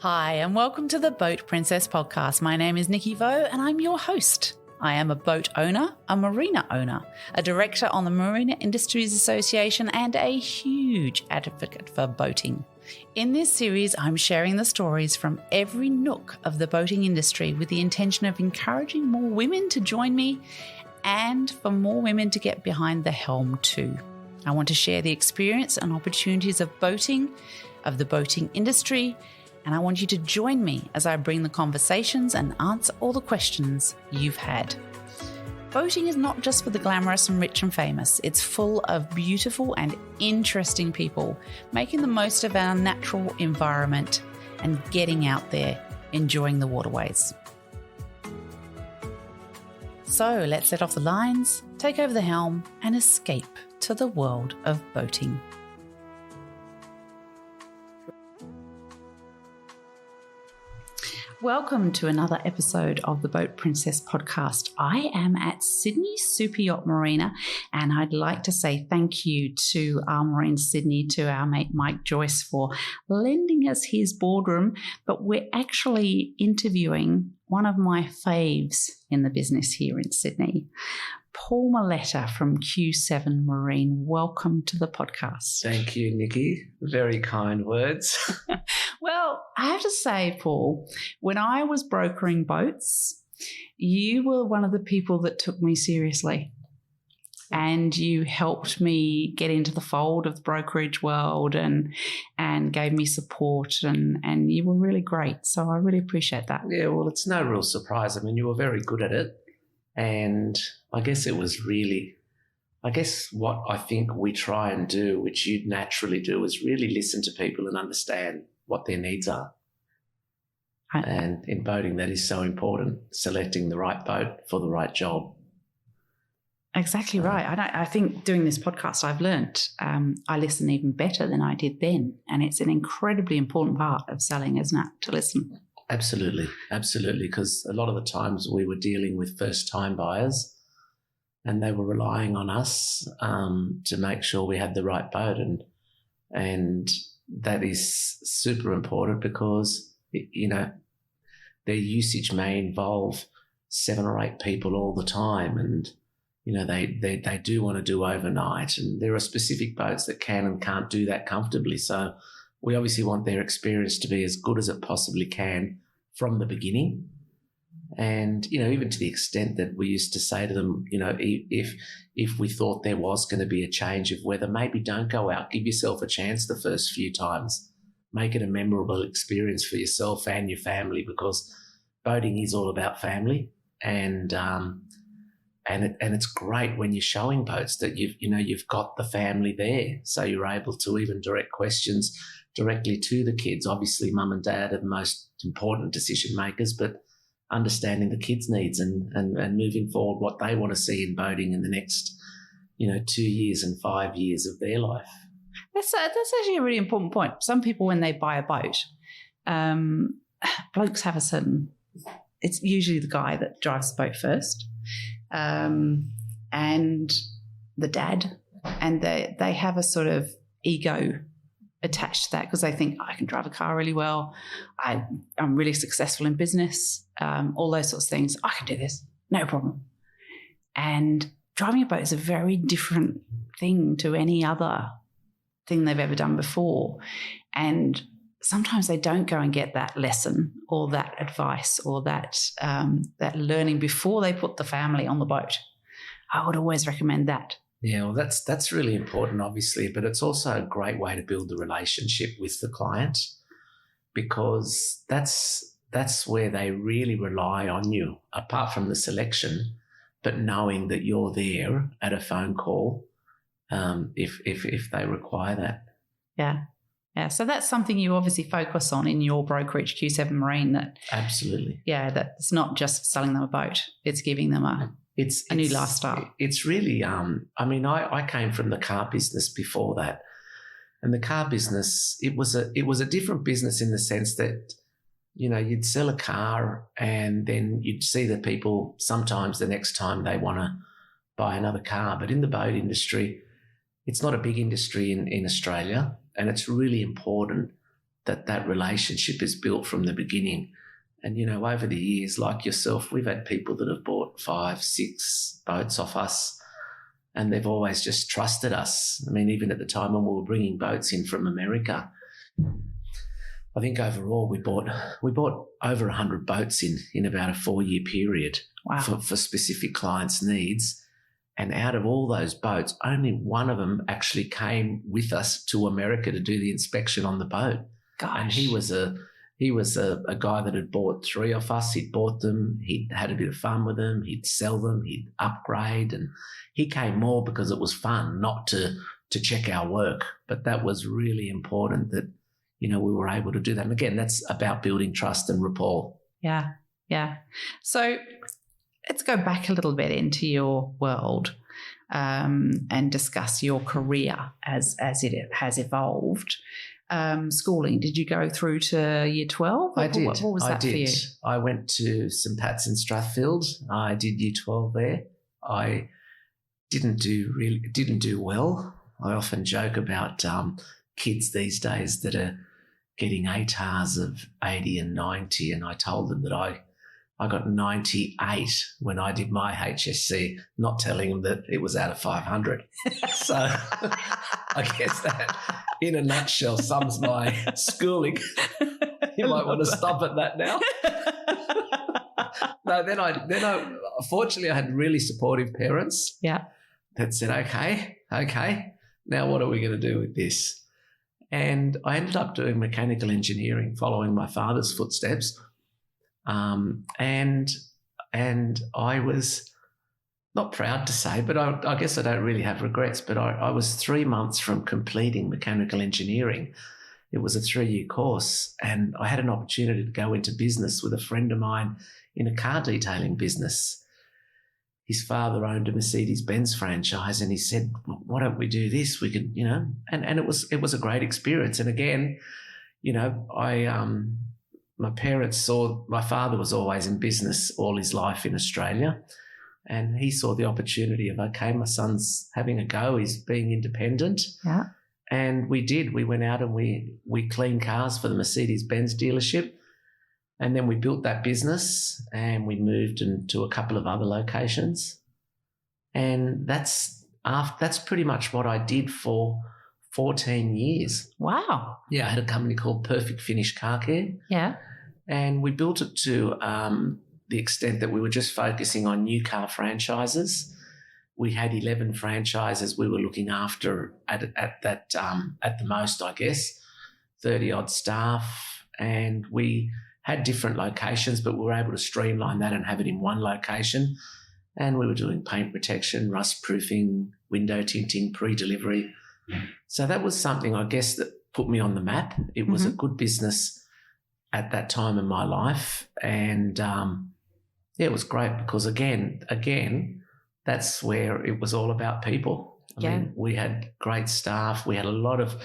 Hi, and welcome to the Boat Princess podcast. My name is Nikki Vo, and I'm your host. I am a boat owner, a marina owner, a director on the Marina Industries Association, and a huge advocate for boating. In this series, I'm sharing the stories from every nook of the boating industry with the intention of encouraging more women to join me and for more women to get behind the helm too. I want to share the experience and opportunities of boating, of the boating industry, and I want you to join me as I bring the conversations and answer all the questions you've had. Boating is not just for the glamorous and rich and famous. It's full of beautiful and interesting people making the most of our natural environment and getting out there, enjoying the waterways. So let's set off the lines, take over the helm, and escape to the world of boating. Welcome to another episode of the Boat Princess podcast. I am at Sydney Super Yacht Marina, and I'd like to say thank you to our Marine Sydney, to our mate Mike Joyce for lending us his boardroom. But we're actually interviewing one of my faves in the business here in Sydney, Paul Melitta from Q7 Marine. Welcome to the podcast. Thank you, Nikki. Very kind words. Well, I have to say, Paul, when I was brokering boats, you were one of the people that took me seriously, and you helped me get into the fold of the brokerage world and gave me support, and you were really great. So I really appreciate that. Yeah, well, it's no real surprise. I mean, you were very good at it, and I guess it was really, what I think we try and do, which you'd naturally do, is really listen to people and understand what their needs are. And in boating, that is so important, selecting the right boat for the right job. Exactly right. I think doing this podcast, I've learnt I listen even better than I did then. And it's an incredibly important part of selling, isn't it, to listen? Absolutely, because a lot of the times we were dealing with first-time buyers and they were relying on us to make sure we had the right boat. And that is super important because, you know, their usage may involve 7 or 8 people all the time, and, you know, they do want to do overnight, and there are specific boats that can and can't do that comfortably. So we obviously want their experience to be as good as it possibly can from the beginning. And, you know, even to the extent that we used to say to them, you know, if we thought there was going to be a change of weather, maybe don't go out. Give yourself a chance the first few times. Make it a memorable experience for yourself and your family, because boating is all about family. And it's great when you're showing boats that you've got the family there, so you're able to even direct questions directly to the kids. Obviously, mum and dad are the most important decision makers, but understanding the kids' needs and moving forward what they want to see in boating in the next, 2 years and 5 years of their life. That's actually a really important point. Some people, when they buy a boat, blokes have it's usually the guy that drives the boat first, and the dad, and they have a sort of ego attached to that because they think, I can drive a car really well, I'm really successful in business, all those sorts of things. I can do this, no problem. And driving a boat is a very different thing to any other thing they've ever done before. And sometimes they don't go and get that lesson or that advice or that learning before they put the family on the boat. I would always recommend that. Yeah, well, that's really important, obviously, but it's also a great way to build the relationship with the client, because that's where they really rely on you, apart from the selection, but knowing that you're there at a phone call if they require that. Yeah. So that's something you obviously focus on in your brokerage, Q7 Marine. That absolutely. Yeah, that it's not just selling them a boat; it's giving them a new lifestyle. It's really, I came from the car business before that, and the car business, it was a different business in the sense that, you'd sell a car and then you'd see the people sometimes the next time they want to buy another car. But in the boat industry, it's not a big industry in Australia, and it's really important that relationship is built from the beginning. And, over the years, like yourself, we've had people that have bought 5, 6 boats off us, and they've always just trusted us. I mean, even at the time when we were bringing boats in from America, I think overall we bought over 100 boats in about a 4-year period. Wow. for specific clients' needs. And out of all those boats, only one of them actually came with us to America to do the inspection on the boat. Gosh. And he was a guy that had bought 3 off us. He'd bought them. He'd had a bit of fun with them. He'd sell them. He'd upgrade. And he came more because it was fun, not to check our work. But that was really important that, we were able to do that. And again, that's about building trust and rapport. Yeah, yeah. So let's go back a little bit into your world and discuss your career as it has evolved. Schooling, did you go through to year 12? I did. What was that for you? I went to St Pat's in Strathfield. I did year 12 there. I didn't do well. I often joke about kids these days that are getting ATARs of 80 and 90, and I told them that I got 98 when I did my HSC, not telling them that it was out of 500. So I guess that, in a nutshell, sums my schooling. You might want to stop at that now. No, then I fortunately I had really supportive parents. Yeah. That said, okay, now what are we going to do with this? And I ended up doing mechanical engineering, following my father's footsteps. And I was not proud to say, but I guess I don't really have regrets, but I was 3 months from completing mechanical engineering. It was a 3-year course, and I had an opportunity to go into business with a friend of mine in a car detailing business. His father owned a Mercedes-Benz franchise, and he said, why don't we do this? We could, and it was a great experience. And again, my parents saw, my father was always in business all his life in Australia, and he saw the opportunity of, okay, my son's having a go, he's being independent. Yeah. And we did. We went out and we cleaned cars for the Mercedes-Benz dealership, and then we built that business and we moved into a couple of other locations. And that's pretty much what I did for 14 years. Wow. Yeah, I had a company called Perfect Finish Car Care. Yeah. And we built it to the extent that we were just focusing on new car franchises. We had 11 franchises we were looking after at the most, I guess, 30-odd staff. And we had different locations, but we were able to streamline that and have it in one location. And we were doing paint protection, rust proofing, window tinting, pre-delivery. So that was something, I guess, that put me on the map. It was a good business at that time in my life. And, it was great because, again, that's where it was all about people. I mean, we had great staff. We had a lot of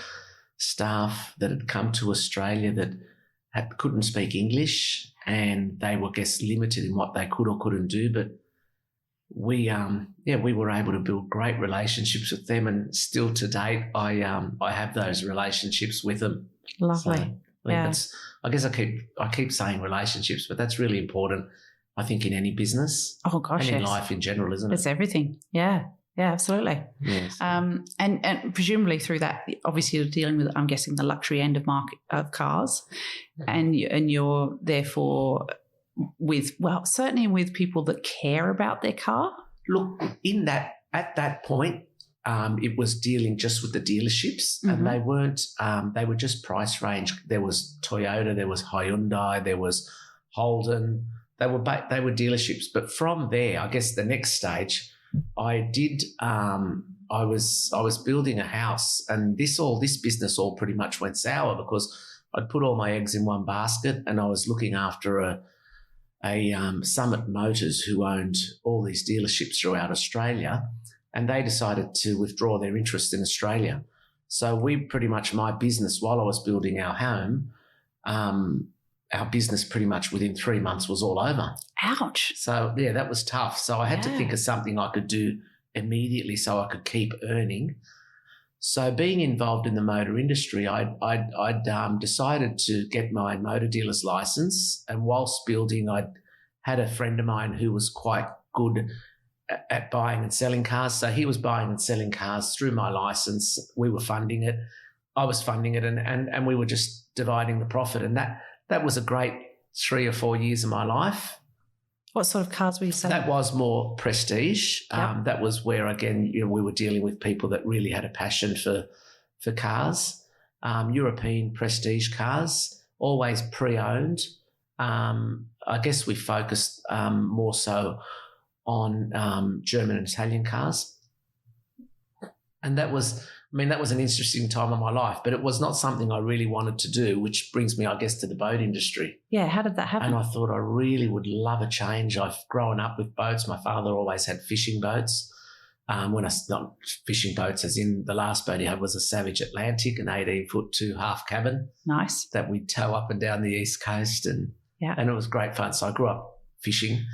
staff that had come to Australia that couldn't speak English, and they were, I guess, limited in what they could or couldn't do. But we were able to build great relationships with them, and still to date, I have those relationships with them. Lovely. So, I guess I keep saying relationships, but that's really important, I think, in any business. Oh gosh, and in life in general, isn't it? It's everything. Yeah. Yeah, absolutely. Yes. And presumably through that, obviously you're dealing with, I'm guessing, the luxury end of market of cars, and you're therefore certainly with people that care about their car. Look, at that point, it was dealing just with the dealerships, and they weren't. They were just price range. There was Toyota, there was Hyundai, there was Holden. They were dealerships, but from there, I guess the next stage. I was building a house, and this business all pretty much went sour because I'd put all my eggs in one basket, and I was looking after a Summit Motors who owned all these dealerships throughout Australia, and they decided to withdraw their interest in Australia. So my business, while I was building our home, our business pretty much within 3 months was all over. Ouch. So, yeah, that was tough. So I had to think of something I could do immediately so I could keep earning. So being involved in the motor industry, I'd decided to get my motor dealer's license, and whilst building, I'd had a friend of mine who was quite good at buying and selling cars. So he was buying and selling cars through my license. We were funding it. I was funding it, and we were just dividing the profit. And that was a great 3 or 4 years of my life. What sort of cars were you selling? That was more prestige. Yep. That was where, again, we were dealing with people that really had a passion for cars. European prestige cars, always pre-owned. I guess we focused more so on German and Italian cars. And that was an interesting time of my life, but it was not something I really wanted to do, which brings me, I guess, to the boat industry. Yeah, how did that happen? And I thought I really would love a change. I've grown up with boats. My father always had fishing boats. Not fishing boats, as in the last boat he had was a Savage Atlantic, an 18-foot 2.5 cabin. Nice. That we'd tow up and down the East Coast, and it was great fun. So I grew up fishing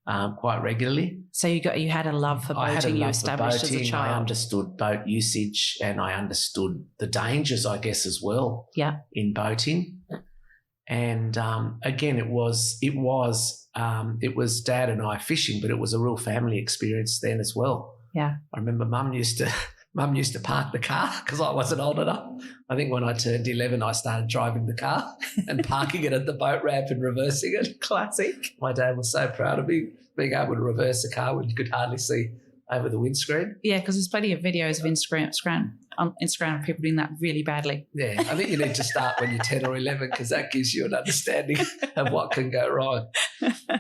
quite regularly. So you had a love for boating. I had a love you established for boating. as a child. I understood boat usage, and I understood the dangers, I guess, as well. Yeah. In boating, and again, it was Dad and I fishing, but it was a real family experience then as well. Yeah. I remember Mum used to park the car because I wasn't old enough. I think when I turned 11, I started driving the car and parking it at the boat ramp and reversing it. Classic. My dad was so proud of me being able to reverse a car when you could hardly see over the windscreen. Yeah, because there's plenty of videos of Instagram of people doing that really badly. Yeah, I think you need to start when you're 10 or 11 because that gives you an understanding of what can go wrong.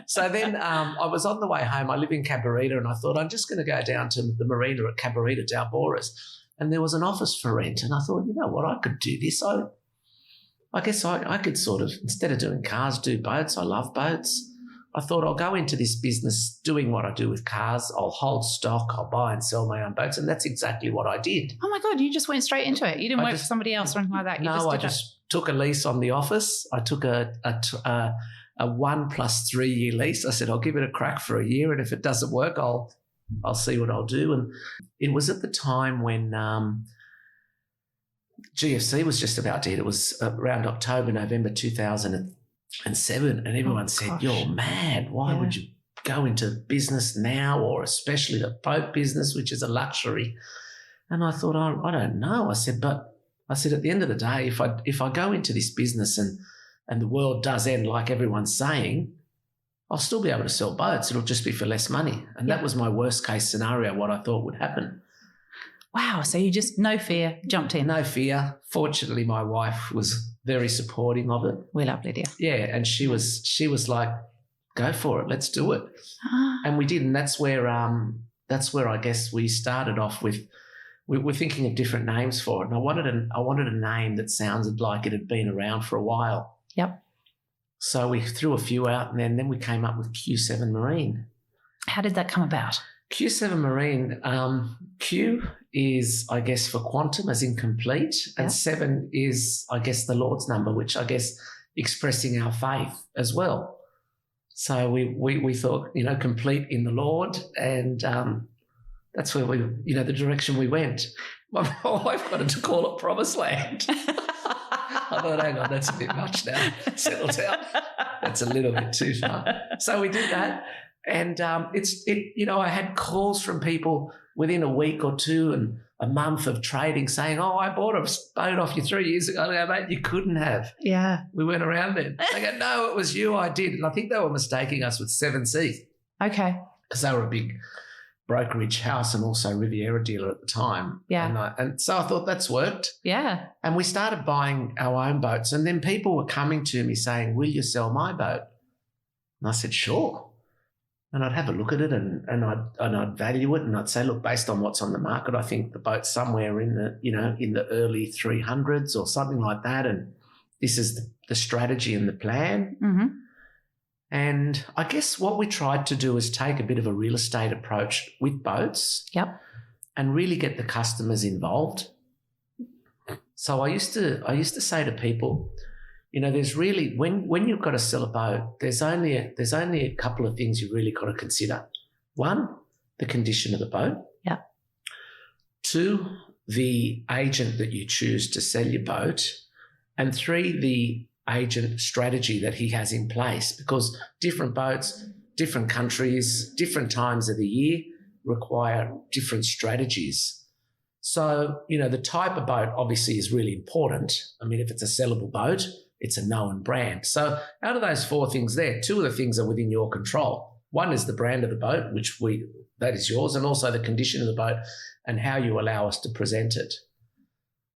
So then I was on the way home. I live in Cabarita, and I thought I'm just going to go down to the marina at Cabarita, Dalboras, and there was an office for rent. And I thought, you know what, I could do this. I guess I could sort of, instead of doing cars, do boats. I love boats. I thought I'll go into this business doing what I do with cars. I'll hold stock. I'll buy and sell my own boats. And that's exactly what I did. Oh, my God, you just went straight into it. You didn't wait for somebody else or anything like that. I just took a lease on the office. I took a 1 + 3 year lease. I said, I'll give it a crack for a year, and if it doesn't work, I'll see what I'll do. And it was at the time when GFC was just about dead. It was around October, November 2007, and everyone said, you're mad. Why would you go into business now, or especially the boat business, which is a luxury? And I thought, I don't know. I said, at the end of the day, if I go into this business and the world does end like everyone's saying, I'll still be able to sell boats. It'll just be for less money. And that was my worst case scenario, what I thought would happen. Wow. So you just, no fear, jumped in. No fear. Fortunately, my wife was very supporting of it. We love Lydia. Yeah. And she was like, go for it. Let's do it. And we did. And that's where I guess we started off with, we were thinking of different names for it. And I wanted a name that sounded like it had been around for a while. Yep. So we threw a few out, and then we came up with Q7 Marine. How did that come about? Q7 Marine, Q is, I guess, for quantum, as in complete, and 7 is, I guess, the Lord's number, which I guess expressing our faith as well. So we thought, complete in the Lord, and that's where the direction we went. My wife wanted to call it Promised Land. I thought, hang on, that's a bit much now. Settle down. That's a little bit too far. So we did that. And I had calls from people within a week or two and a month of trading saying, I bought a boat off you 3 years ago. I go, mate, you couldn't have. Yeah. We went around then. They go, no, it was you, I did. And I think they were mistaking us with 7C. Okay. Because they were a big brokerage house and also Riviera dealer at the time. Yeah. And so I thought that's worked. Yeah. And we started buying our own boats, and then people were coming to me saying, will you sell my boat? And I said, sure. And I'd have a look at it and I'd value it, and I'd say, look, based on what's on the market, I think the boat's somewhere in the early 300s or something like that, and this is the strategy and the plan. Mm-hmm. And I guess what we tried to do is take a bit of a real estate approach with boats. Yep. And really get the customers involved. So I used to say to people, there's really, when you've got to sell a boat, there's only a couple of things you've really got to consider. One, the condition of the boat. Yeah. 2, the agent that you choose to sell your boat, and 3, the agent strategy that he has in place, because different boats, different countries, different times of the year require different strategies. So, the type of boat obviously is really important. I mean, if it's a sellable boat, it's a known brand. So out of those 4 things there, 2 of the things are within your control. One is the brand of the boat, that is yours, and also the condition of the boat and how you allow us to present it.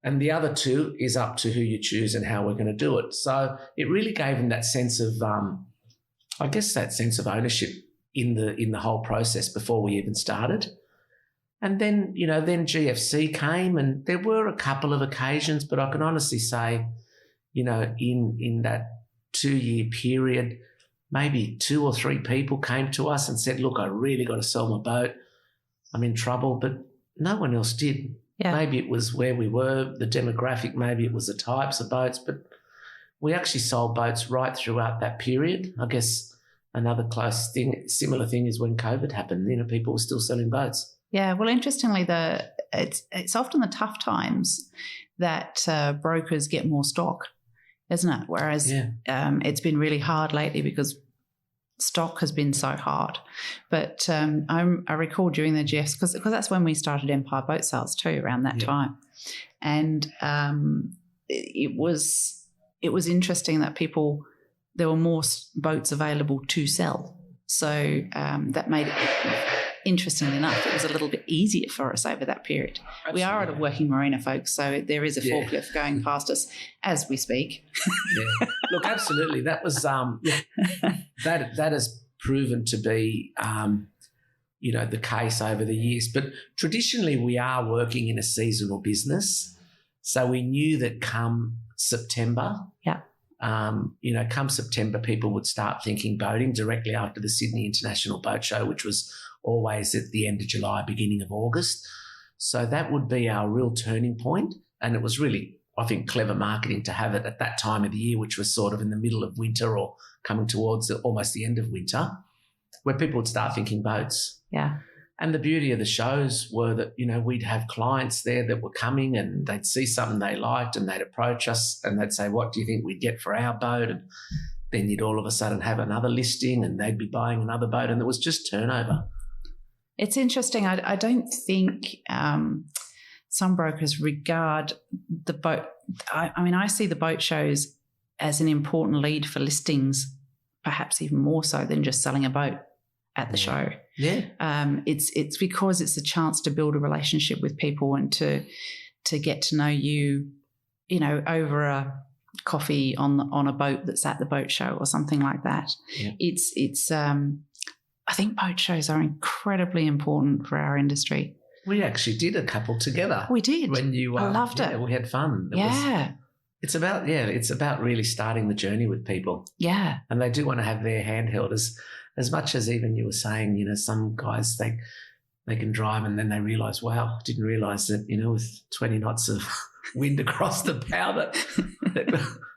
And the other 2 is up to who you choose and how we're going to do it. So it really gave them that sense of, that sense of ownership in the whole process before we even started. And then, then GFC came, and there were a couple of occasions, but I can honestly say, in that 2-year period, maybe 2 or 3 people came to us and said, look, I really got to sell my boat. I'm in trouble, but no one else did. Yeah. Maybe it was where we were, the demographic, maybe it was the types of boats, but we actually sold boats right throughout that period. I guess another similar thing is when COVID happened, people were still selling boats. Yeah, well, interestingly, it's often the tough times that brokers get more stock, isn't it? Whereas it's been really hard lately because stock has been so hard. But I recall during the GFs, because that's when we started Empire Boat Sales too, around that time. And it was interesting that there were more boats available to sell. So that made it, interestingly enough, it was a little bit easier for us over that period. Absolutely. We are at a working marina, folks, so there is a forklift going past us as we speak. Yeah. Look, absolutely. That was that has proven to be the case over the years. But traditionally we are working in a seasonal business. So we knew that come September, come September, people would start thinking boating directly after the Sydney International Boat Show, which was always at the end of July, beginning of August. So that would be our real turning point. And it was really, I think, clever marketing to have it at that time of the year, which was sort of in the middle of winter or coming towards almost the end of winter, where people would start thinking boats. Yeah. And the beauty of the shows were that, we'd have clients there that were coming and they'd see something they liked and they'd approach us and they'd say, what do you think we'd get for our boat? And then you'd all of a sudden have another listing and they'd be buying another boat, and it was just turnover. It's interesting. I don't think some brokers regard the boat. I see the boat shows as an important lead for listings, perhaps even more so than just selling a boat at the show. Yeah. It's because it's a chance to build a relationship with people and to get to know you, over a coffee on a boat that's at the boat show or something like that. Yeah. I think boat shows are incredibly important for our industry. We actually did a couple together. We did. I loved it. We had fun. It's about really starting the journey with people. Yeah. And they do want to have their handheld as much as even you were saying, some guys, they can drive and then they realise, wow, I didn't realise that, with 20 knots of wind across the bow that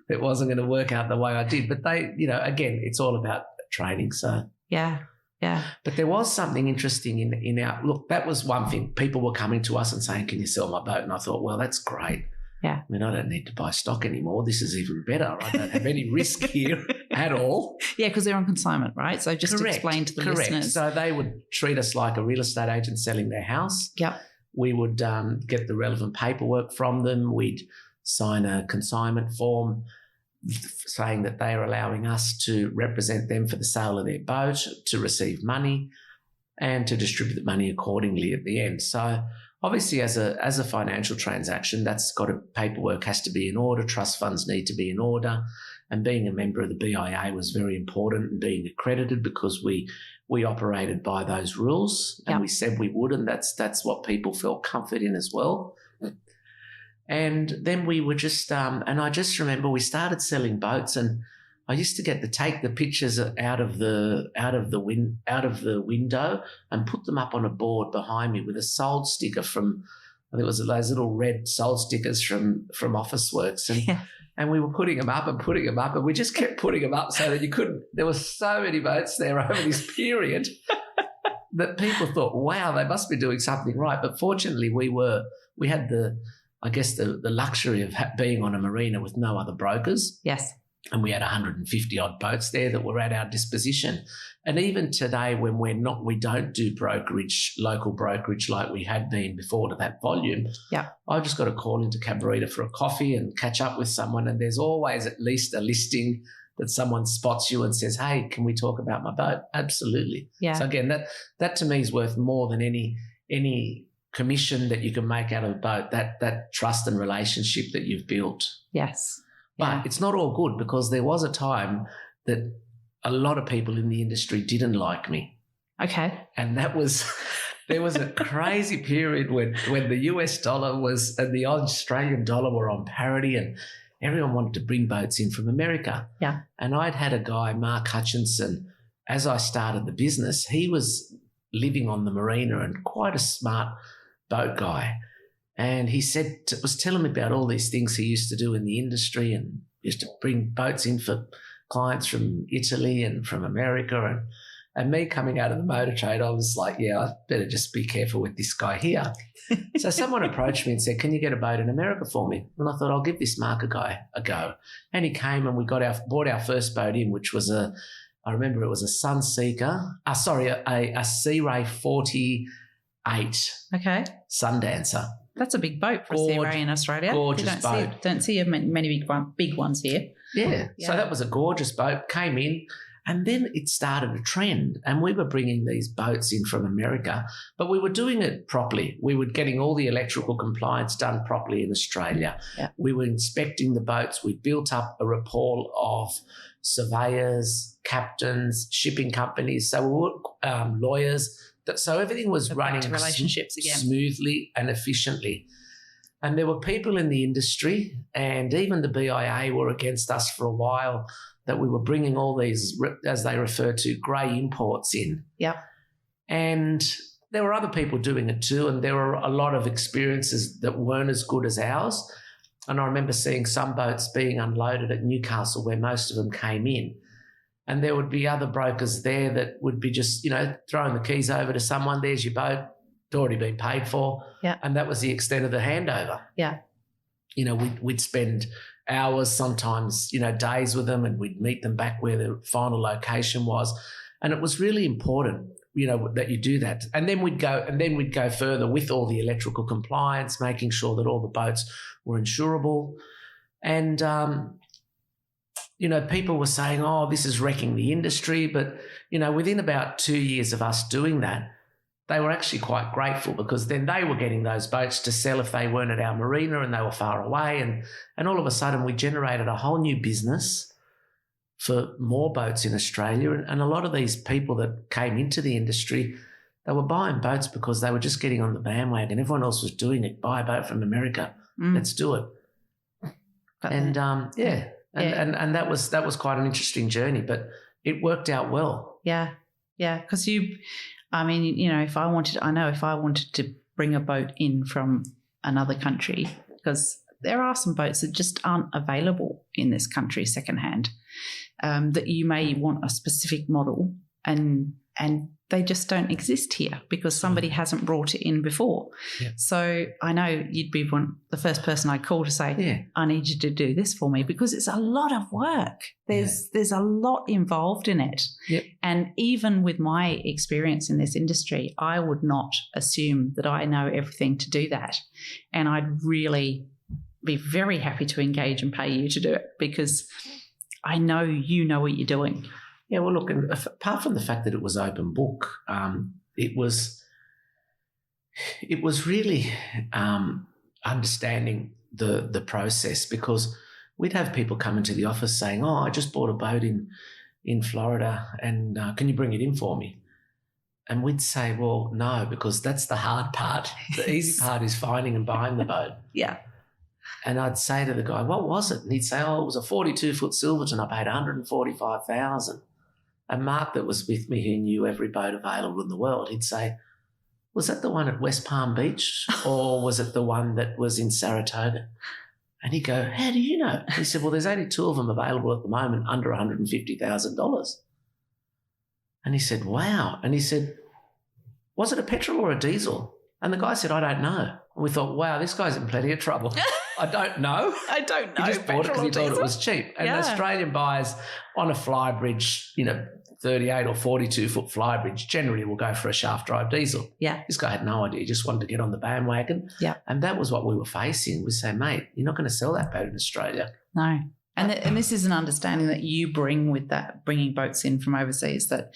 it wasn't going to work out the way I did. But they, again, it's all about training. So yeah. Yeah. But there was something interesting in our look. That was one thing. People were coming to us and saying, can you sell my boat? And I thought, well, that's great. Yeah. I don't need to buy stock anymore. This is even better. I don't have any risk here at all. Yeah, because they're on consignment, right? So just to explain to the listeners. So they would treat us like a real estate agent selling their house. Yep. We would get the relevant paperwork from them. We'd sign a consignment form saying that they are allowing us to represent them for the sale of their boat, to receive money and to distribute the money accordingly at the end. So obviously as a financial transaction, that's paperwork has to be in order, trust funds need to be in order, and being a member of the BIA was very important, and being accredited because we operated by those rules and we said we would, and that's what people felt comfort in as well. And then we were just, and I just remember we started selling boats, and I used to take the pictures out of the window and put them up on a board behind me with a sold sticker from, I think it was those little red sold stickers from Officeworks, and we were putting them up, and we just kept putting them up so that you couldn't. There were so many boats there over this period that people thought, wow, they must be doing something right. But fortunately, we had the luxury of being on a marina with no other brokers. Yes. And we had 150 odd boats there that were at our disposition. And even today, when we don't do brokerage, local brokerage like we had been before to that volume. Yeah. I've just got to call into Cabarita for a coffee and catch up with someone. And there's always at least a listing that someone spots you and says, hey, can we talk about my boat? Absolutely. Yeah. So again, that to me is worth more than any commission that you can make out of a boat, that trust and relationship that you've built. Yes. But it's not all good, because there was a time that a lot of people in the industry didn't like me. Okay. And there was a crazy period when the US dollar and the Australian dollar were on parity, and everyone wanted to bring boats in from America. Yeah. And I'd had a guy, Mark Hutchinson, as I started the business, he was living on the marina and quite a smart boat guy. And he was telling me about all these things he used to do in the industry, and used to bring boats in for clients from Italy and from America. And me coming out of the motor trade, I was like, yeah, I better just be careful with this guy here. So someone approached me and said, can you get a boat in America for me? And I thought, I'll give this Mark guy a go. And he came, and we bought our first boat in, which was I remember it was a Sunseeker, a Sea Ray 48 Sundancer. That's a big boat for a Sea Ray in Australia. Gorgeous boat. Don't see many big ones here. Yeah. So that was a gorgeous boat, came in, and then it started a trend, and we were bringing these boats in from America, but we were doing it properly. We were getting all the electrical compliance done properly in Australia. Yeah. We were inspecting the boats. We built up a rapport of surveyors, captains, shipping companies, so we were lawyers. So everything was running relationships again, smoothly and efficiently. And there were people in the industry, and even the BIA were against us for a while, that we were bringing all these, as they refer to, grey imports in. Yeah. And there were other people doing it too, and there were a lot of experiences that weren't as good as ours. And I remember seeing some boats being unloaded at Newcastle, where most of them came in. And there would be other brokers there that would be just, throwing the keys over to someone. There's your boat. It's already been paid for. Yeah. And that was the extent of the handover. Yeah. We'd spend hours, sometimes, days with them, and we'd meet them back where their final location was. And it was really important, that you do that. And then we'd go further with all the electrical compliance, making sure that all the boats were insurable. And, people were saying, oh, this is wrecking the industry. But, within about 2 years of us doing that, they were actually quite grateful, because then they were getting those boats to sell if they weren't at our marina and they were far away. And all of a sudden we generated a whole new business for more boats in Australia. And a lot of these people that came into the industry, they were buying boats because they were just getting on the bandwagon. Everyone else was doing it. Buy a boat from America. Let's do it. And And that was quite an interesting journey, but it worked out well. Yeah. Yeah. Because if I wanted to bring a boat in from another country, because there are some boats that just aren't available in this country secondhand, that you may want a specific model, and they just don't exist here because somebody hasn't brought it in before. Yeah. So I know you'd be the first person I'd call to say, I need you to do this for me, because it's a lot of work. There's a lot involved in it. Yep. And even with my experience in this industry, I would not assume that I know everything to do that. And I'd really be very happy to engage and pay you to do it, because I know you know what you're doing. Yeah, well, look, and apart from the fact that it was open book, it was really understanding the process, because we'd have people come into the office saying, oh, I just bought a boat in Florida, and can you bring it in for me? And we'd say, well, no, because that's the hard part. The easy part is finding and buying the boat. Yeah. And I'd say to the guy, what was it? And he'd say, oh, it was a 42-foot Silverton. I paid $145,000. And Mark, that was with me, who knew every boat available in the world, he'd say, was that the one at West Palm Beach, or was it the one that was in Saratoga? And he'd go, how do you know? He said, well, there's only 2 of them available at the moment under $150,000. And he said, wow. And he said, was it a petrol or a diesel? And the guy said, I don't know. And we thought, wow, this guy's in plenty of trouble. I don't know. I don't know. He just bought it because he thought it was cheap. And Yeah. Australian buyers on a flybridge, 38 or 42-foot flybridge, generally will go for a shaft drive diesel. Yeah. This guy had no idea. He just wanted to get on the bandwagon. Yeah. And that was what we were facing. We say, mate, you're not going to sell that boat in Australia. No. And this is an understanding that you bring with that, bringing boats in from overseas, that,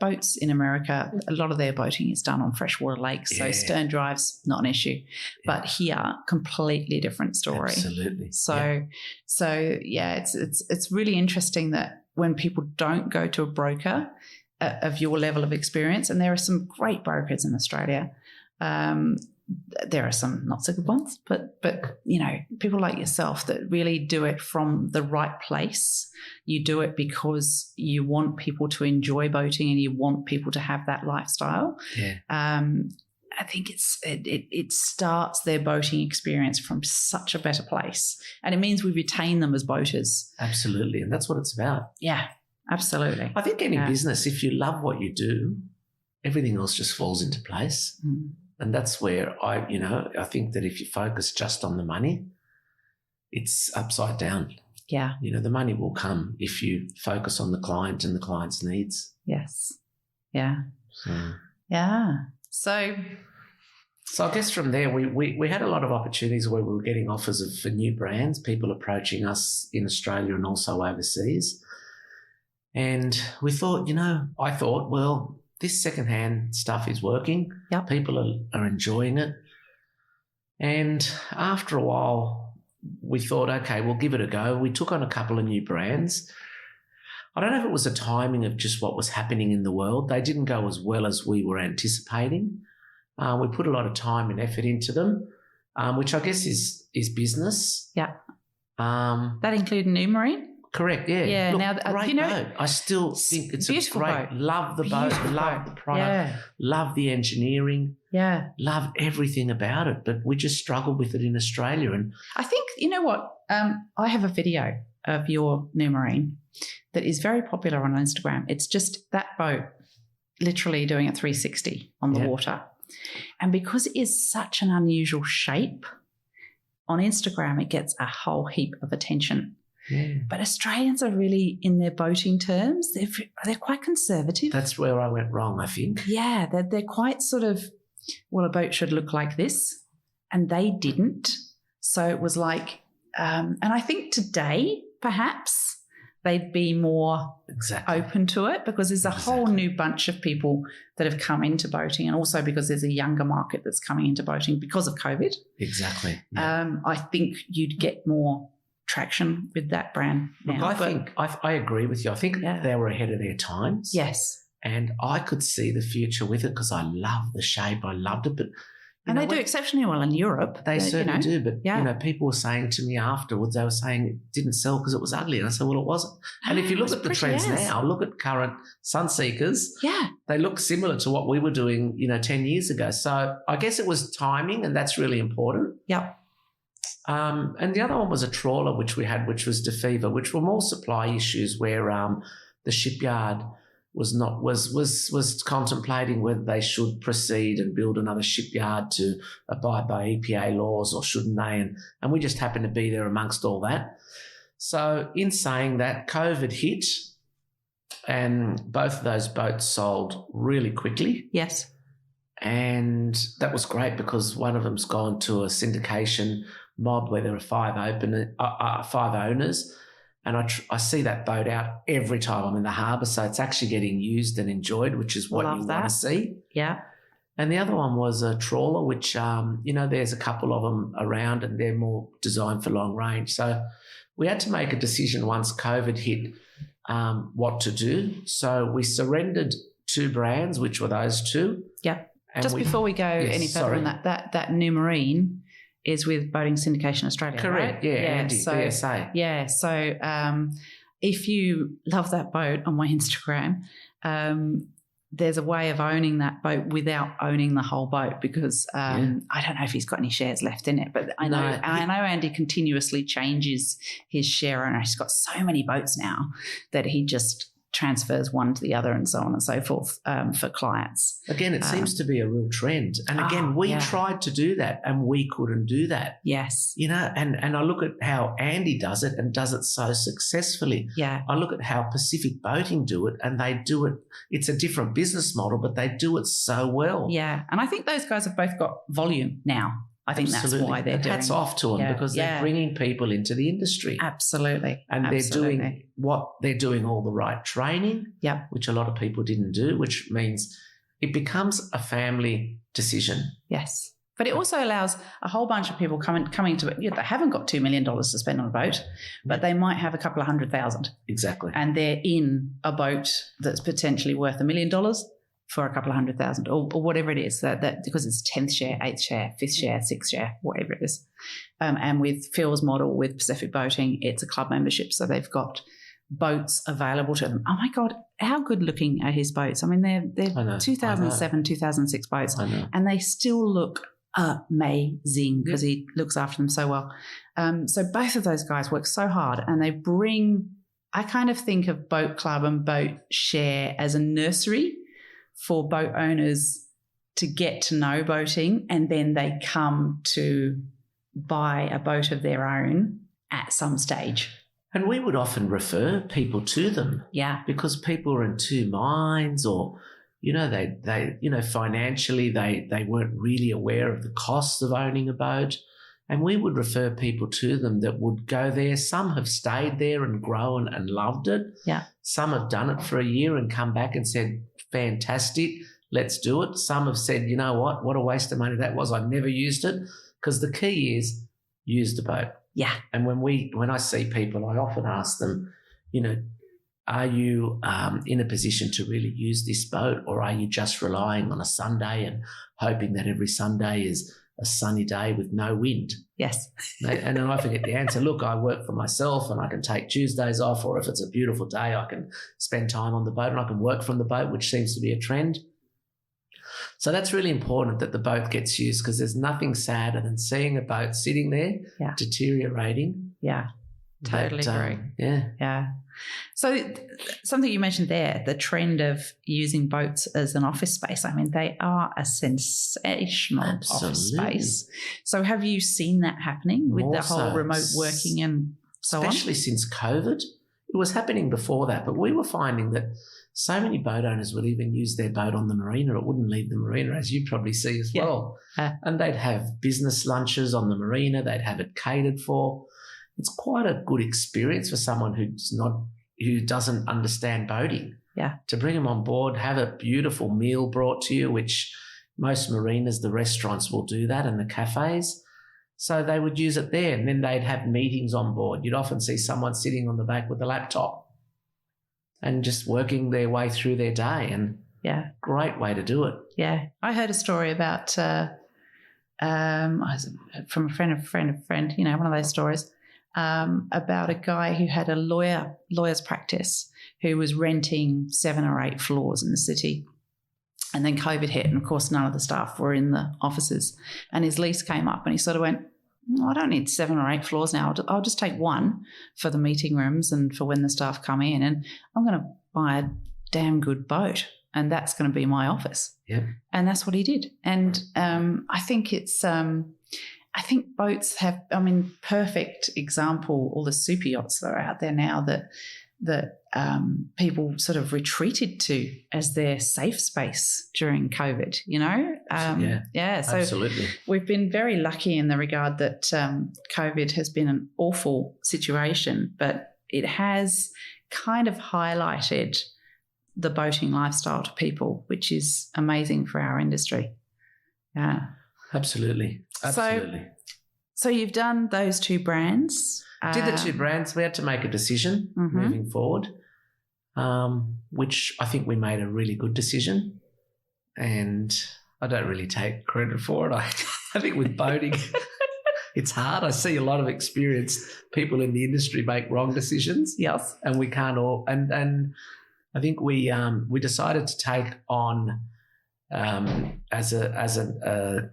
boats in America, a lot of their boating is done on freshwater lakes, so stern drive's not an issue. But here, completely different story. Absolutely. So it's really interesting that when people don't go to a broker of your level of experience, and there are some great brokers in Australia, there are some not so good ones, but people like yourself that really do it from the right place. You do it because you want people to enjoy boating and you want people to have that lifestyle. Yeah. I think it starts their boating experience from such a better place, and it means we retain them as boaters. Absolutely, and that's what it's about. Yeah, absolutely. I think any business, if you love what you do, everything else just falls into place. Mm. And that's where I think that if you focus just on the money, it's upside down. Yeah. The money will come if you focus on the client and the client's needs. Yes. Yeah. So, yeah. So I guess from there, we had a lot of opportunities where we were getting offers for new brands, people approaching us in Australia and also overseas. And we thought, I thought, well, this secondhand stuff is working. Yep. People are enjoying it. And after a while, we thought, okay, we'll give it a go. We took on a couple of new brands. I don't know if it was a timing of just what was happening in the world. They didn't go as well as we were anticipating. We put a lot of time and effort into them, which I guess is business. Yeah. That included New Marine? Correct, yeah. Yeah. Look, now, great boat. I still think it's beautiful a great boat. Love the boat, love the product, love the engineering, love everything about it. But we just struggled with it in Australia. And I think, I have a video of your New Marine that is very popular on Instagram. It's just that boat literally doing a 360 on the water. And because it is such an unusual shape, on Instagram it gets a whole heap of attention. Yeah. But Australians are really, in their boating terms, they're quite conservative. That's where I went wrong, I think. Yeah, they're quite sort of, well, a boat should look like this, and they didn't. So it was like, and I think today perhaps they'd be more open to it, because there's a whole new bunch of people that have come into boating, and also because there's a younger market that's coming into boating because of COVID. Exactly. Yeah. I think you'd get more traction with that brand now. Look, I agree with you. I think they were ahead of their times. Yes. And I could see the future with it because I love the shape. I loved it. But they do exceptionally well in Europe. They certainly do. But, people were saying to me afterwards, they were saying it didn't sell because it was ugly. And I said, well, it wasn't. And if you look at the trends now, look at current Sunseekers. Yeah. They look similar to what we were doing, 10 years ago. So I guess it was timing, and that's really important. Yep. And the other one was a trawler, which we had, which was DeFever, which were more supply issues where the shipyard was contemplating whether they should proceed and build another shipyard to abide by EPA laws, or shouldn't they? And we just happened to be there amongst all that. So in saying that, COVID hit, and both of those boats sold really quickly. Yes. And that was great because one of them's gone to a syndication mob where there are five owners. And I see that boat out every time I'm in the harbour. So it's actually getting used and enjoyed, which is what you want to see. Yeah. And the other one was a trawler, which, there's a couple of them around and they're more designed for long range. So we had to make a decision once COVID hit what to do. So we surrendered two brands, which were those two. Yeah. Just before we go any further on that New Marine is with Boating Syndication Australia. Correct, right? Andy, so, BSA. Yeah, so if you love that boat on my Instagram, there's a way of owning that boat without owning the whole boat, because I don't know if he's got any shares left in it, but I know Andy continuously changes his share owner. He's got so many boats now that he just transfers one to the other and so on and so forth for clients. Again, it seems to be a real trend. And again, we tried to do that and we couldn't do that. Yes. You know, and I look at how Andy does it and does it so successfully. Yeah. I look at how Pacific Boating do it, and they do it. It's a different business model, but they do it so well. Yeah. And I think those guys have both got volume now. I think Absolutely. that's why they're doing. Hats off to them because they're bringing people into the industry. Absolutely. And they're doing all the right training, which a lot of people didn't do, which means it becomes a family decision. Yes. But it also allows a whole bunch of people coming to it. They haven't got $2 million to spend on a boat, but they might have a couple of $100,000. Exactly. And they're in a boat that's potentially worth $1 million for a couple of $100,000 or whatever it is, that because it's 10th share, 8th share, 5th share, 6th share, whatever it is. And with Phil's model with Pacific Boating, it's a club membership. So they've got boats available to them. Oh my God, how good looking are his boats? I mean, they're 2007, 2006 boats, and they still look amazing because he looks after them so well. So both of those guys work so hard, and they bring, I kind of think of Boat Club and Boat Share as a nursery for boat owners to get to know boating, and then they come to buy a boat of their own at some stage. And we would often refer people to them. Yeah. Because people are in two minds, or, you know, they financially they weren't really aware of the costs of owning a boat. And we would refer people to them that would go there. Some have stayed there and grown and loved it. Yeah. Some have done it for a year and come back and said, fantastic, let's do it. Some have said, you know what a waste of money that was. I never used it. Because the key is use the boat. Yeah. And when I see people, I often ask them, you know, are you in a position to really use this boat, or are you just relying on a Sunday and hoping that every Sunday is a sunny day with no wind? Yes. And then I often get the answer, look, I work for myself and I can take Tuesdays off, or if it's a beautiful day, I can spend time on the boat and I can work from the boat, which seems to be a trend. So that's really important that the boat gets used, because there's nothing sadder than seeing a boat sitting there deteriorating. Yeah, totally agree. Yeah. So something you mentioned there, the trend of using boats as an office space. I mean, they are a sensational office space. So have you seen that happening with the whole remote working and so on? Especially since COVID. It was happening before that, but we were finding that so many boat owners would even use their boat on the marina. It wouldn't leave the marina, as you probably see as well. And they'd have business lunches on the marina. They'd have it catered for. It's quite a good experience for someone who doesn't understand boating. Yeah. To bring them on board, have a beautiful meal brought to you, which most marinas, the restaurants will do that, and the cafes. So they would use it there, and then they'd have meetings on board. You'd often see someone sitting on the back with a laptop and just working their way through their day, and great way to do it. Yeah. I heard a story about from a friend of a friend, you know, one of those stories, about a guy who had a lawyer's practice who was renting 7 or 8 floors in the city. And then COVID hit, and of course none of the staff were in the offices. And his lease came up, and he sort of went, I don't need 7 or 8 floors now. I'll just take 1 for the meeting rooms and for when the staff come in. And I'm going to buy a damn good boat, and that's going to be my office. Yeah. And that's what he did. And I think I think boats have, perfect example, all the super yachts that are out there now that people sort of retreated to as their safe space during COVID, you know? So absolutely. We've been very lucky in the regard that COVID has been an awful situation, but it has kind of highlighted the boating lifestyle to people, which is amazing for our industry. Yeah. Absolutely. So you've done those 2 brands. Did the 2 brands. We had to make a decision moving forward, which I think we made a really good decision. And I don't really take credit for it. I think with boating, it's hard. I see a lot of experienced people in the industry make wrong decisions. Yes. And we can't all. And I think we decided to take on as an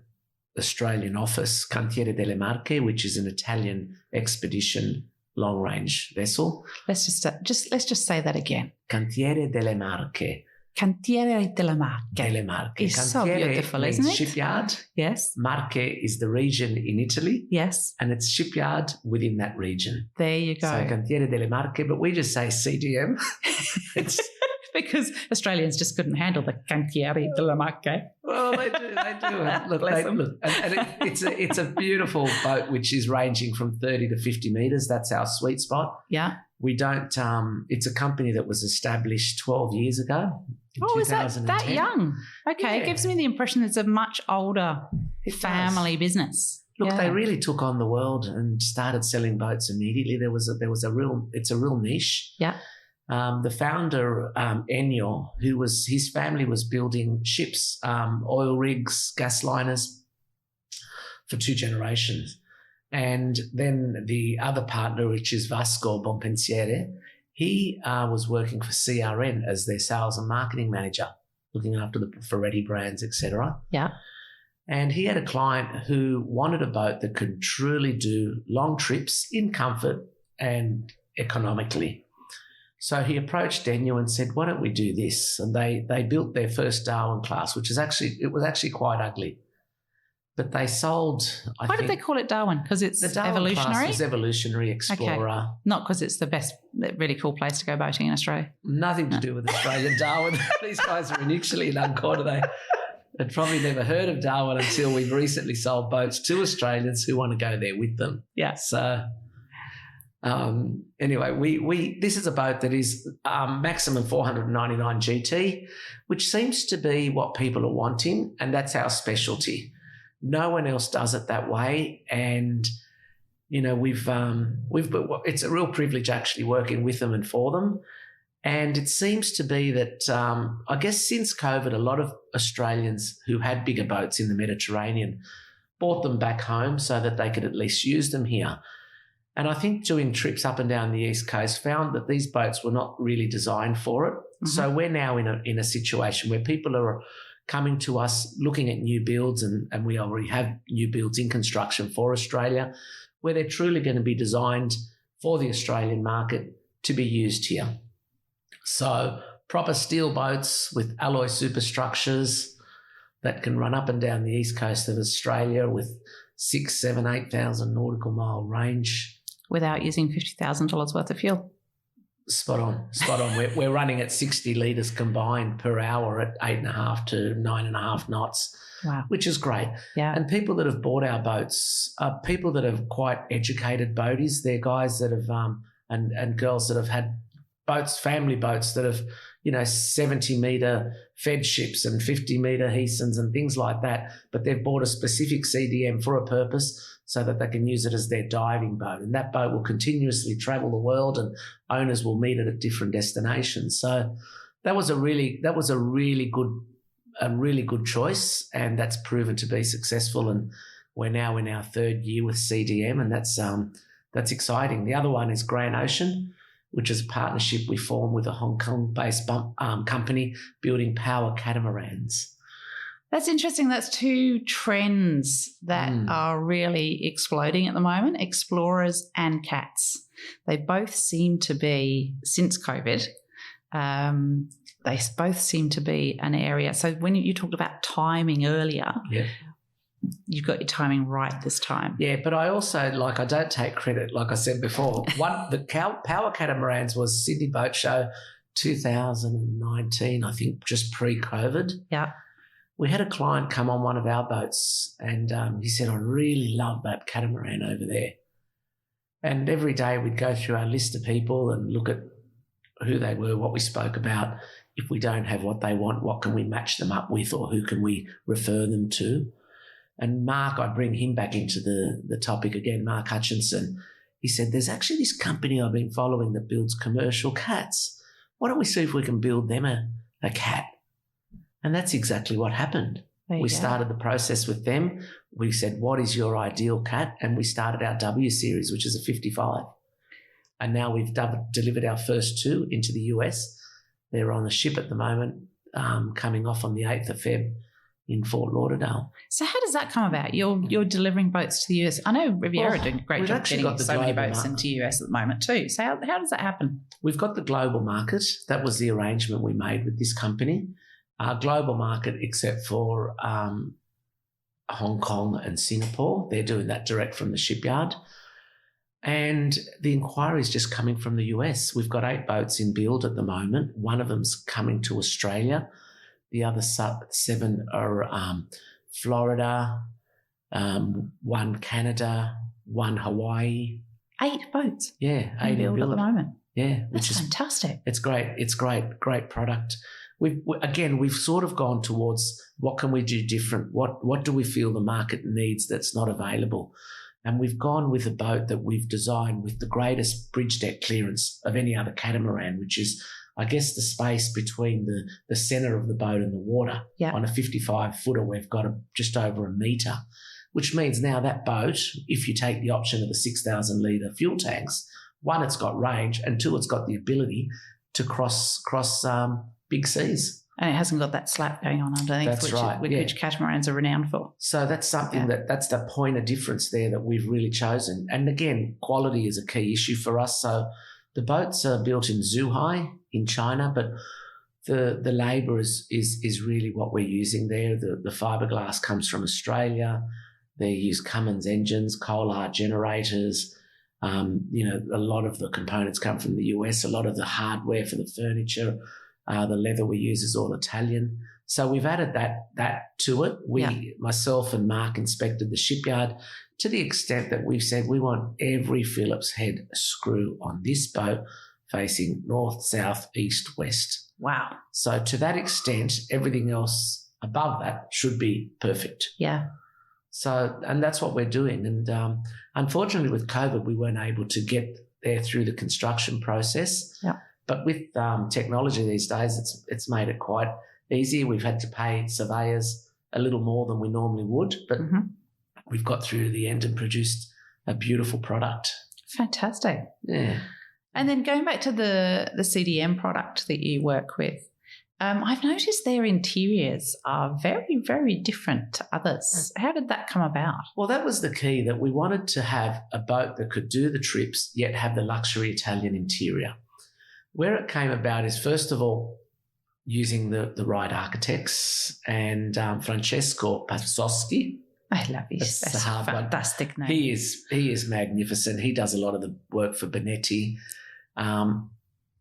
Australian office, Cantiere Delle Marche, which is an Italian expedition long-range vessel. Let's just say that again. Cantiere Delle Marche. Cantiere delle Marche. Delle Marche. It's so Cantiere beautiful, means isn't it? shipyard. Yes. Marche is the region in Italy. Yes. And it's shipyard within that region. There you go. So Cantiere Delle Marche, but we just say CDM. It's because Australians just couldn't handle the Cantiere delle Marche. Well, they do. Look, it's a beautiful boat which is ranging from 30 to 50 metres. That's our sweet spot. Yeah. We don't. It's a company that was established 12 years ago. Oh, is that young? Okay, Yeah. It gives me the impression it's a much older family business. Look, they really took on the world and started selling boats immediately. It's a real niche. Yeah. The founder, Ennio, his family was building ships, oil rigs, gas liners for 2 generations. And then the other partner, which is Vasco Bonpensiere, he was working for CRN as their sales and marketing manager, looking after the Ferretti brands, etc. Yeah. And he had a client who wanted a boat that could truly do long trips in comfort and economically. So he approached Ennio and said, "Why don't we do this?" And they built their first Darwin class, which was actually quite ugly. But they sold. Why did they call it Darwin? Because it's the Darwin evolutionary. Class was evolutionary explorer. Okay. Not because it's the best, really cool place to go boating in Australia. Nothing to do with Australian Darwin. These guys are initially in Uncorda. They'd probably never heard of Darwin until we've recently sold boats to Australians who want to go there with them. Yeah. So anyway, we this is a boat that is maximum 499 GT, which seems to be what people are wanting, and that's our specialty. No one else does it that way, and we've it's a real privilege actually working with them and for them. And it seems to be that I guess since COVID, a lot of Australians who had bigger boats in the Mediterranean brought them back home so that they could at least use them here. And I think doing trips up and down the East Coast found that these boats were not really designed for it. Mm-hmm. So we're now in a situation where people are coming to us looking at new builds, and we already have new builds in construction for Australia, where they're truly going to be designed for the Australian market to be used here. So proper steel boats with alloy superstructures that can run up and down the east coast of Australia with 6,000, 7,000, 8,000 nautical mile range. Without using $50,000 worth of fuel. Spot on. We're running at 60 litres combined per hour at 8.5 to 9.5 knots. Wow. Which is great. Yeah. And people that have bought our boats are people that have quite educated boaties. They're guys that have and girls that have had boats, family boats that have, 70-metre fed ships and 50-metre Heasons and things like that, but they've bought a specific CDM for a purpose so that they can use it as their diving boat. And that boat will continuously travel the world and owners will meet it at different destinations. So that was a really good choice, and that's proven to be successful. And we're now in our 3rd year with CDM, and that's exciting. The other one is Grand Ocean, which is a partnership we formed with a Hong Kong-based company building power catamarans. That's interesting. That's 2 trends that are really exploding at the moment, explorers and cats. They both seem to be, since COVID, they both seem to be an area. So when you talked about timing earlier, yeah, you've got your timing right this time. Yeah, but I also, I don't take credit, like I said before. The Power Catamarans was Sydney Boat Show 2019, I think, just pre-COVID. Yeah. We had a client come on one of our boats and he said, "I really love that catamaran over there." And every day we'd go through our list of people and look at who they were, what we spoke about. If we don't have what they want, what can we match them up with, or who can we refer them to? And Mark, I bring him back into the topic again, Mark Hutchinson. He said, "There's actually this company I've been following that builds commercial cats. Why don't we see if we can build them a cat?" And that's exactly what happened. We started the process with them. We said, "What is your ideal cat?" And we started our W series, which is a 55. And now we've delivered our first 2 into the US. They're on the ship at the moment, coming off on the 8th of Feb in Fort Lauderdale. So how does that come about? You're delivering boats to the US. I know Riviera doing a great job getting so many boats into the US at the moment too. So how does that happen? We've got the global market. That was the arrangement we made with this company. Global market except for Hong Kong and Singapore. They're doing that direct from the shipyard. And the inquiry is just coming from the US. We've got 8 boats in build at the moment. One of them's coming to Australia. The other 7 are Florida, 1 Canada, 1 Hawaii. 8 boats? Yeah, 8 in build at the moment. Yeah. Which is fantastic. It's great. It's great product. We've sort of gone towards what can we do different? What do we feel the market needs that's not available? And we've gone with a boat that we've designed with the greatest bridge deck clearance of any other catamaran, which is, I guess, the space between the centre of the boat and the water. Yeah. On a 55-footer, we've got just over a metre, which means now that boat, if you take the option of the 6,000-litre fuel tanks, 1, it's got range, and 2, it's got the ability to cross big seas. And it hasn't got that slap going on underneath, which catamarans are renowned for. So that's something that's the point of difference there that we've really chosen. And again, quality is a key issue for us. So the boats are built in Zhuhai in China, but the labour is really what we're using there. The fiberglass comes from Australia. They use Cummins engines, Kohler generators. A lot of the components come from the US. A lot of the hardware for the furniture, the leather we use is all Italian. So we've added that to it. Myself and Mark inspected the shipyard to the extent that we've said we want every Phillips head screw on this boat facing north, south, east, west. Wow. So to that extent, everything else above that should be perfect. Yeah. So, and that's what we're doing. And unfortunately with COVID, we weren't able to get there through the construction process. Yeah. But with technology these days, it's made it quite easy. We've had to pay surveyors a little more than we normally would, but we've got through to the end and produced a beautiful product. Fantastic. Yeah. And then going back to the CDM product that you work with, I've noticed their interiors are very, very different to others. How did that come about? Well, that was the key, that we wanted to have a boat that could do the trips yet have the luxury Italian interior. Where it came about is, first of all, using the right architects, and Francesco Pazzoschi. I love his. That's a fantastic name. He is magnificent. He does a lot of the work for Benetti.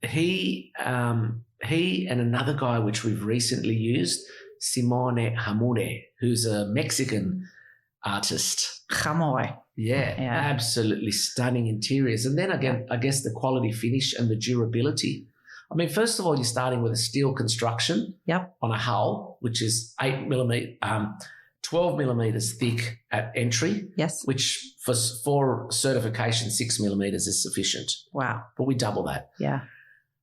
He and another guy which we've recently used, Simone Hamure, who's a Mexican artist. Hamure. Yeah, absolutely stunning interiors. And then again, I guess the quality finish and the durability. I mean, first of all, you're starting with a steel construction on a hull, which is 12 millimetres thick at entry. Yes. Which for certification, 6 millimetres is sufficient. Wow. But we double that. Yeah.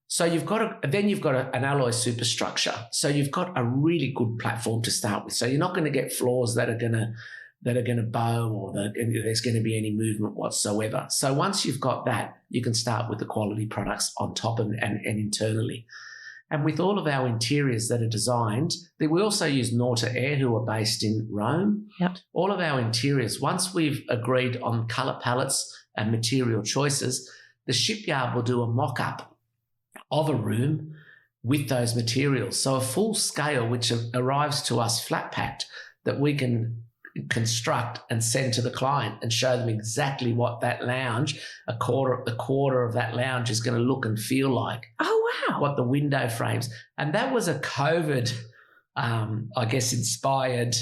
So you've got an alloy superstructure. So you've got a really good platform to start with. So you're not going to get floors that are going to bow, or there's going to be any movement whatsoever. So once you've got that, you can start with the quality products on top and internally. And with all of our interiors that are designed, we also use Norta Air, who are based in Rome. Yep. All of our interiors, once we've agreed on colour palettes and material choices, the shipyard will do a mock-up of a room with those materials. So a full scale, which arrives to us flat packed, that we can construct and send to the client and show them exactly what that lounge, the quarter of that lounge is going to look and feel like. Oh, wow. What the window frames. And that was a COVID, inspired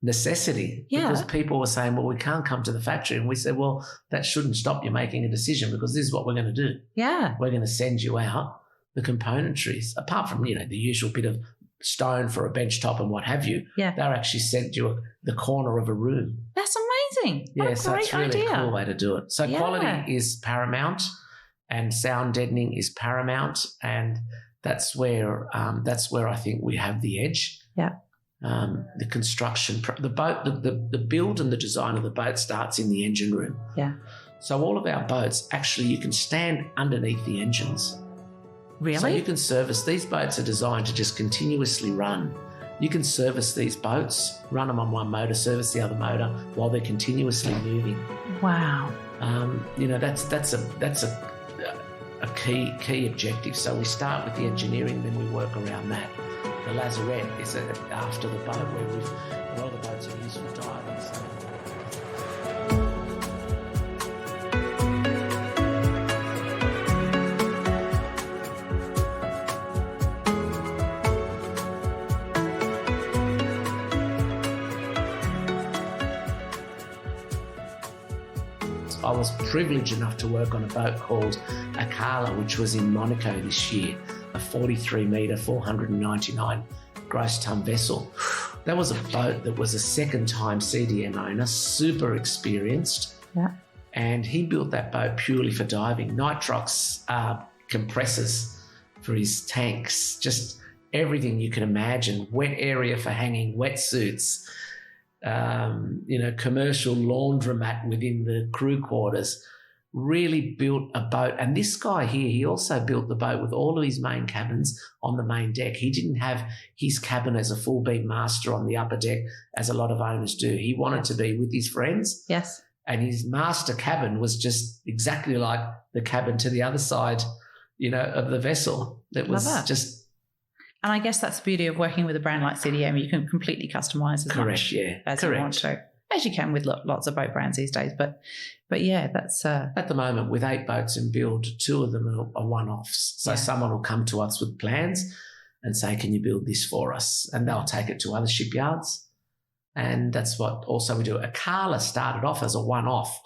necessity, because people were saying, well, we can't come to the factory. And we said, well, that shouldn't stop you making a decision, because this is what we're going to do. Yeah. We're going to send you out the componentries, apart from, the usual bit of stone for a bench top and what have you. Yeah. They're actually sent you the corner of a room. That's amazing. Yeah, so it's really a cool way to do it. So quality is paramount, and sound deadening is paramount, and that's where I think we have the edge. Yeah. The construction, the boat, the build and the design of the boat starts in the engine room. Yeah. So all of our boats, actually, you can stand underneath the engines. Really? So you can service. These boats are designed to just continuously run. You can service these boats, run them on one motor, service the other motor while they're continuously moving. Wow. That's a key objective. So we start with the engineering, then we work around that. The lazarette is after the boat, where a lot of the boats are used for diving. So. I was privileged enough to work on a boat called Akala, which was in Monaco this year, a 43-metre, 499 gross ton vessel. That was a boat that was a second-time CDM owner, super experienced. Yeah. And he built that boat purely for diving. Nitrox compressors for his tanks, just everything you can imagine. Wet area for hanging wetsuits. Commercial laundromat within the crew quarters, really built a boat. And this guy here, he also built the boat with all of his main cabins on the main deck. He didn't have his cabin as a full beam master on the upper deck, as a lot of owners do. He wanted to be with his friends. Yes. And his master cabin was just exactly like the cabin to the other side, of the vessel. It was just... And I guess that's the beauty of working with a brand like CDM. You can completely customise as much as you want to, as you can with lots of boat brands these days. But yeah, that's... At the moment, with 8 boats in build, 2 of them are one-offs. So someone will come to us with plans and say, can you build this for us? And they'll take it to other shipyards. And that's what also we do. Akala started off as a one-off,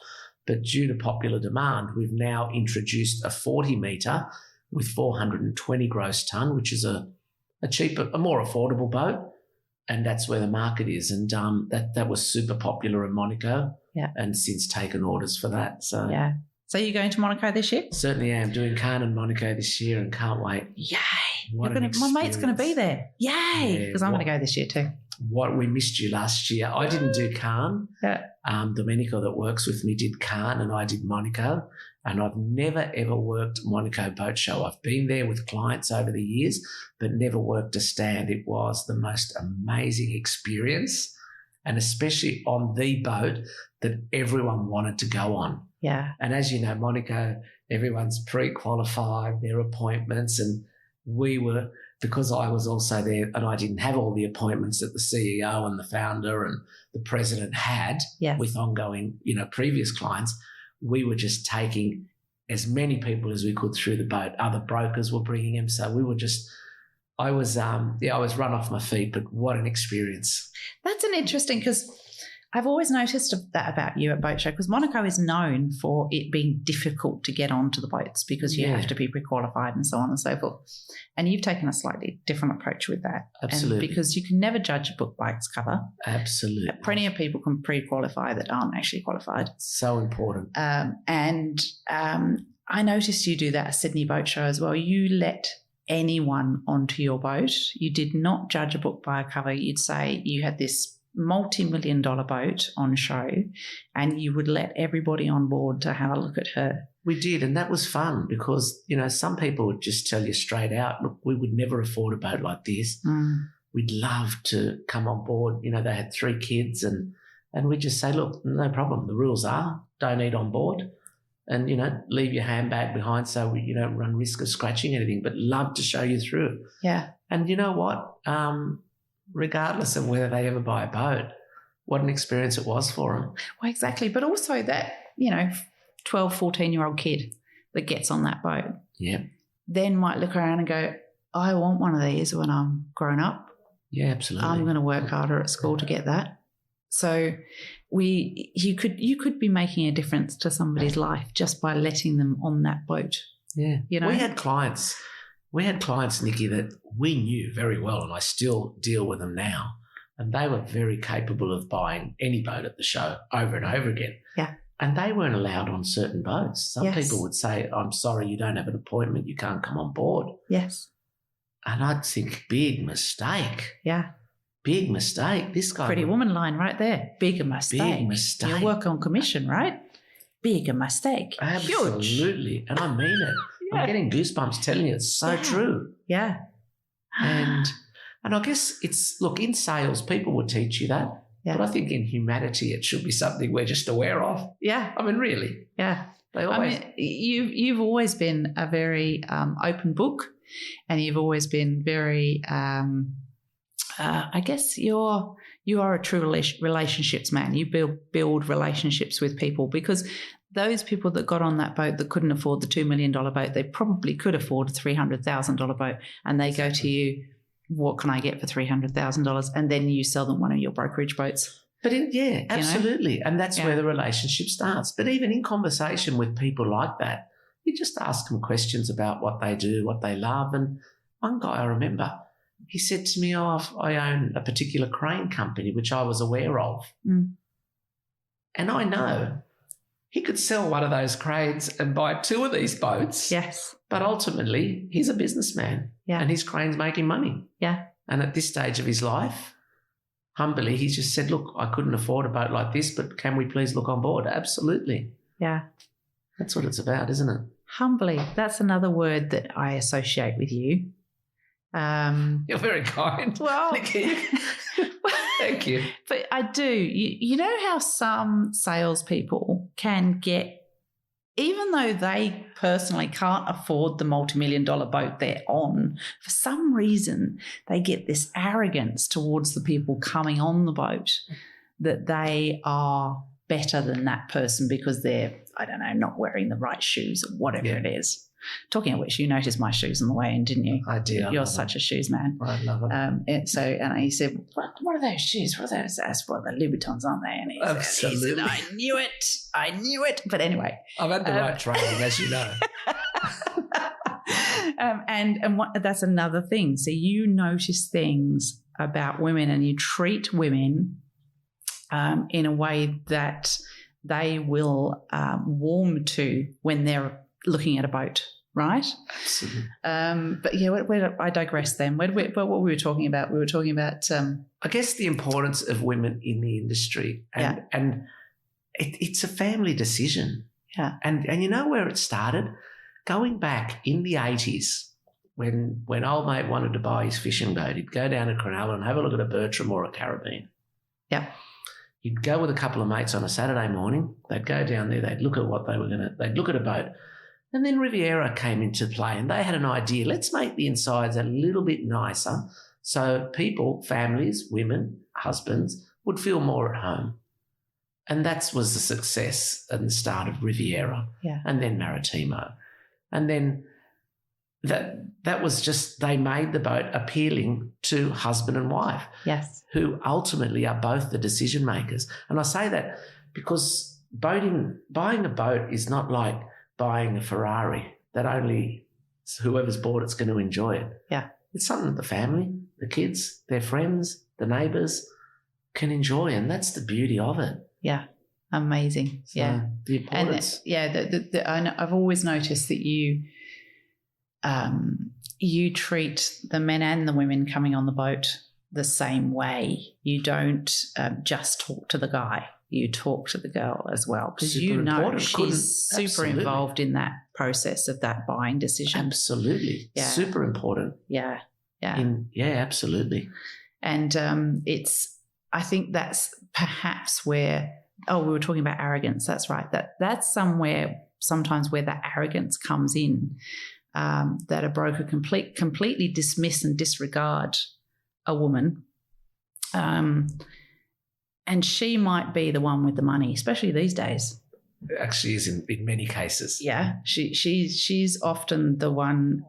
but due to popular demand, we've now introduced a 40-metre with 420 gross ton, which is a cheaper, a more affordable boat, and that's where the market is. And that was super popular in Monaco, and since taken orders for that. So So you're going to Monaco this year? Certainly am. Doing Cannes and Monaco this year, and can't wait. Yay! My mate's going to be there. Yay! Because I'm going to go this year too. What we missed you last year. I didn't do Cannes. Yeah. Domenico that works with me did Cannes, and I did Monaco. And I've never, ever worked Monaco Boat Show. I've been there with clients over the years, but never worked a stand. It was the most amazing experience, and especially on the boat that everyone wanted to go on. Yeah. And as you know, Monaco, everyone's pre-qualified, their appointments, and we were, because I was also there and I didn't have all the appointments that the CEO and the founder and the president had with ongoing, previous clients. We were just taking as many people as we could through the boat. Other brokers were bringing them. So we were just, I was run off my feet, but what an experience. That's an interesting, because I've always noticed that about you at Boat Show, because Monaco is known for it being difficult to get onto the boats because you have to be pre-qualified and so on and so forth. And you've taken a slightly different approach with that. Absolutely. And because you can never judge a book by its cover. Absolutely. Plenty of people can pre-qualify that aren't actually qualified. So important. I noticed you do that at Sydney Boat Show as well. You let anyone onto your boat. You did not judge a book by a cover. You'd say you had this multi-million-dollar boat on show and you would let everybody on board to have a look at her. We did, and that was fun because, some people would just tell you straight out, look, we would never afford a boat like this. We'd love to come on board. They had 3 kids and we'd just say, look, no problem. The rules are don't eat on board and, leave your handbag behind so you don't run risk of scratching anything, but love to show you through. Yeah. And you know what? Regardless of whether they ever buy a boat, what an experience it was for them. Well, exactly. But also that, 12, 14-year-old kid that gets on that boat then might look around and go, I want one of these when I'm grown up. Yeah, absolutely. I'm going to work harder at school to get that. So you could be making a difference to somebody's life just by letting them on that boat. Yeah. We had clients, Nikki, that we knew very well, and I still deal with them now, and they were very capable of buying any boat at the show over and over again. Yeah. And they weren't allowed on certain boats. Some people would say, I'm sorry, you don't have an appointment, you can't come on board. Yes. And I'd think, big mistake. Yeah. Big mistake. This guy. Pretty woman line right there. Big mistake. Big mistake. You work on commission, right? Big mistake. Absolutely. Huge. And I mean it. I'm getting goosebumps telling you it's so true. Yeah. And And I guess in sales, people would teach you that. Yeah. But I think in humanity, it should be something we're just aware of. Yeah. I mean, really. Yeah. They always... you've always been a very open book, and you've always been very, I guess you are a true relationships man. You build relationships with people, because those people that got on that boat that couldn't afford the $2 million boat, they probably could afford a $300,000 boat, and they go to you, what can I get for $300,000? And then you sell them one of your brokerage boats. But absolutely. And that's where the relationship starts. But even in conversation with people like that, you just ask them questions about what they do, what they love. And one guy I remember, he said to me, I own a particular crane company, which I was aware of. Mm. And I know he could sell one of those cranes and buy 2 of these boats. Yes. But ultimately, he's a businessman. Yeah. And his crane's making money. Yeah. And at this stage of his life, humbly, he just said, look, I couldn't afford a boat like this, but can we please look on board? Absolutely. Yeah. That's what it's about, isn't it? Humbly. That's another word that I associate with you. You're very kind. Well, thank you. But I do. You know how some salespeople can get, even though they personally can't afford the multi-million-dollar boat they're on, for some reason they get this arrogance towards the people coming on the boat that they are better than that person because they're, I don't know, not wearing the right shoes or whatever it is. Talking of which, you noticed my shoes on the way in, didn't you? I did. You're such a shoes man. I love it. And he said, what are those shoes? What are those? That's what the Louboutins, aren't they? And he said, I knew it. But anyway. I've had the right training, as you know. That's another thing. So you notice things about women and you treat women in a way that they will warm to when they're looking at a boat. Right? Absolutely. But yeah, I digress then. What we were talking about? We were talking about... I guess the importance of women in the industry. And it's a family decision. Yeah. And you know where it started? Going back in the 80s, when old mate wanted to buy his fishing boat, he'd go down to Cronulla and have a look at a Bertram or a Caribbean. Yeah. He'd go with a couple of mates on a Saturday morning. They'd go down there. They'd look at they'd look at a boat. And then Riviera came into play and they had an idea. Let's make the insides a little bit nicer so people, families, women, husbands would feel more at home. And that was the success and the start of Riviera and then Maritimo. And then that was just, they made the boat appealing to husband and wife. Yes. Who ultimately are both the decision makers. And I say that because buying a boat is not like buying a Ferrari that only whoever's bought it's going to enjoy it. Yeah. It's something that the family, the kids, their friends, the neighbours can enjoy, and that's the beauty of it. Yeah. Amazing. So the importance. And I've always noticed that you treat the men and the women coming on the boat the same way. You don't just talk to the guy. You talk to the girl as well, because you know she's super involved in that process of that buying decision. Absolutely. Yeah. Super important. Yeah. Yeah. Absolutely. And I think that's perhaps where, we were talking about arrogance. That's right. That's sometimes where that arrogance comes in, that a broker completely dismiss and disregard a woman. And she might be the one with the money, especially these days. Actually is in many cases. Yeah. She's often the one,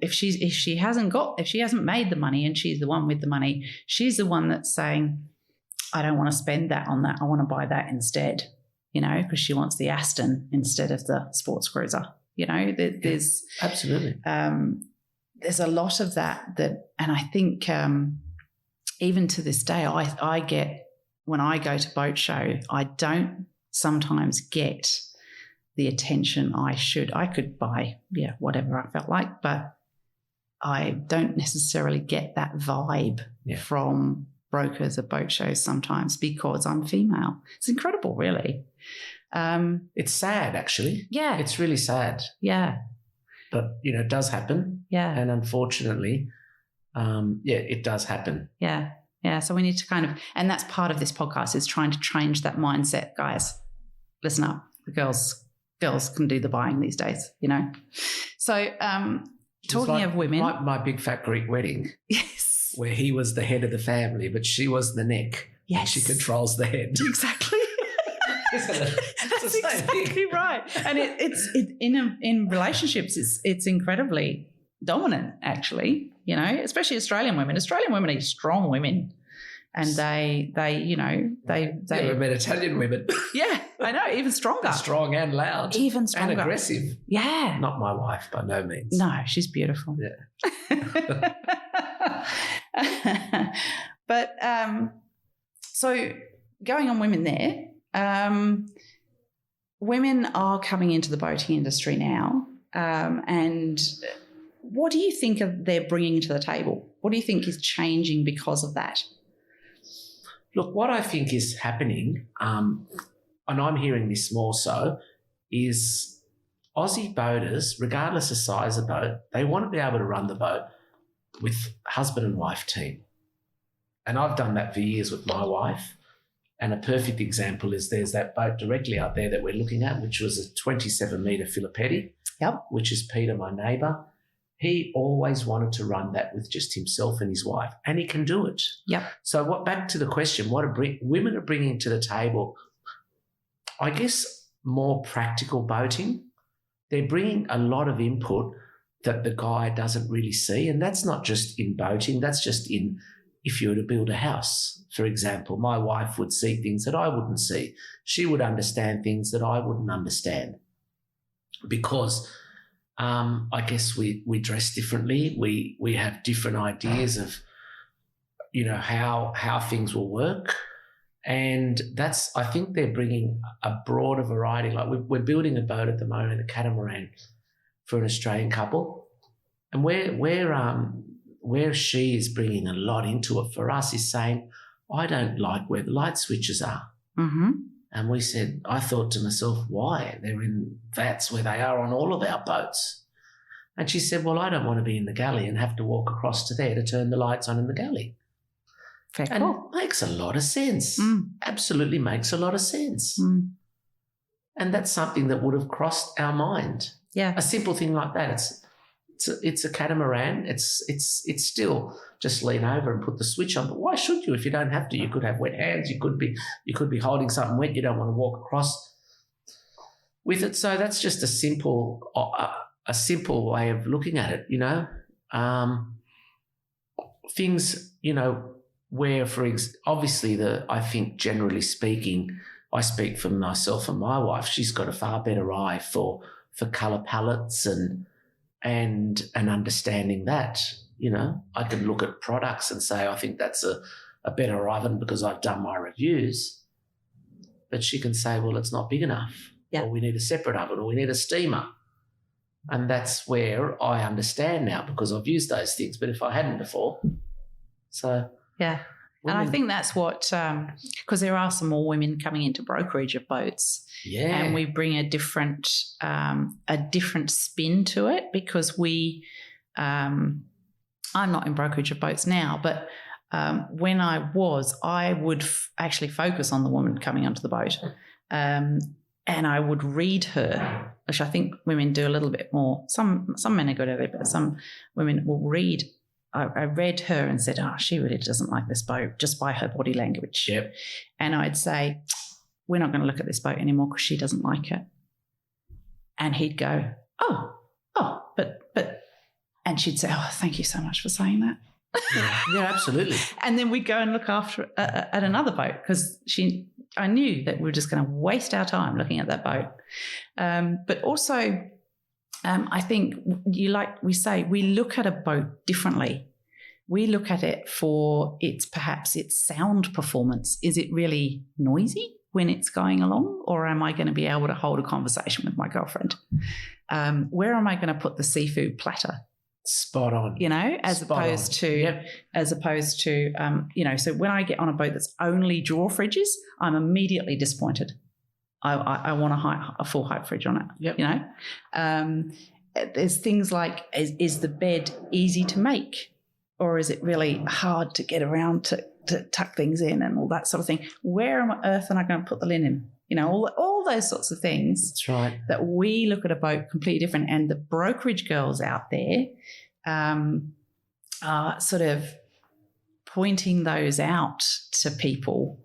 if she hasn't made the money and she's the one with the money, she's the one that's saying, I don't want to spend that on that. I want to buy that instead, because she wants the Aston instead of the sports cruiser. There's absolutely. There's a lot of that, and I think even to this day, I get, when I go to boat show, I don't sometimes get the attention I should. I could buy, whatever I felt like, but I don't necessarily get that vibe from brokers at boat shows sometimes because I'm female. It's incredible, really. It's sad, actually. Yeah. It's really sad. Yeah. But, it does happen. Yeah. And unfortunately, it does happen. Yeah. Yeah. So we need to and that's part of this podcast, is trying to change that mindset, guys. Listen up. The girls can do the buying these days, So talking of women. My big fat Greek wedding. Yes. Where he was the head of the family, but she was the neck. Yes. And she controls the head. Exactly. That's exactly right. And it's in relationships, it's incredibly dominant, actually, especially Australian women. Australian women are strong women, and they never met Italian women. Yeah, I know, even stronger. They're strong and loud. Even stronger. And aggressive. Yeah. Not my wife, by no means. No, she's beautiful. Yeah. But so going on women there, women are coming into the boating industry now, and what do you think they're bringing to the table? What do you think is changing because of that? Look, what I think is happening, and I'm hearing this more so, is Aussie boaters, regardless of size of boat, they want to be able to run the boat with husband and wife team. And I've done that for years with my wife. And a perfect example is there's that boat directly out there that we're looking at, which was a 27-metre Filippetti, which is Peter, my neighbour. He always wanted to run that with just himself and his wife, and he can do it. Yep. So back to the question, what women are bringing to the table? I guess more practical boating. They're bringing a lot of input that the guy doesn't really see, and that's not just in boating, that's just in if you were to build a house. For example, my wife would see things that I wouldn't see. She would understand things that I wouldn't understand because I guess we dress differently. We have different ideas of, how things will work. And I think they're bringing a broader variety. Like we're building a boat at the moment, a catamaran for an Australian couple. And where she is bringing a lot into it for us is saying, I don't like where the light switches are. Mm-hmm. And I thought to myself, why? They're in vats where they are on all of our boats. And she said, well, I don't want to be in the galley and have to walk across to there to turn the lights on in the galley. Fair and call. It makes a lot of sense. Absolutely makes a lot of sense. And that's something that would have crossed our mind. Yeah. A simple thing like that. It's a catamaran. It's still just lean over and put the switch on. But why should you if you don't have to? You could have wet hands. You could be holding something wet. You don't want to walk across with it. So that's just a simple way of looking at it. Things where obviously I think generally speaking, I speak for myself and my wife. She's got a far better eye for colour palettes and understanding that, I can look at products and say, I think that's a better oven because I've done my reviews. But she can say, well, it's not big enough. Yeah. Or we need a separate oven, or we need a steamer. And that's where I understand now because I've used those things. But if I hadn't before, so. Yeah. And I think that's what, because there are some more women coming into brokerage of boats. Yeah. And we bring a different spin to it because I'm not in brokerage of boats now, but when I would actually focus on the woman coming onto the boat, and I would read her, which I think women do a little bit more. Some men are good at it, but some women will read. I read her and said, she really doesn't like this boat just by her body language. Yep. And I'd say, we're not going to look at this boat anymore because she doesn't like it. And he'd go, but, and she'd say, thank you so much for saying that. Yeah, absolutely. And then we'd go and look after at another boat because I knew that we were just going to waste our time looking at that boat. But also, I think we say, we look at a boat differently. We look at it for perhaps its sound performance. Is it really noisy when it's going along, or am I going to be able to hold a conversation with my girlfriend? Where am I going to put the seafood platter? Spot on. As opposed to, so when I get on a boat that's only drawer fridges, I'm immediately disappointed. I want a full height fridge on it. Yep. There's things like, is the bed easy to make? or is it really hard to get around to tuck things in and all that sort of thing? Where on earth am I going to put the linen? You know, all those sorts of things. That's right. That we look at a boat completely different, and the brokerage girls out there are sort of pointing those out to people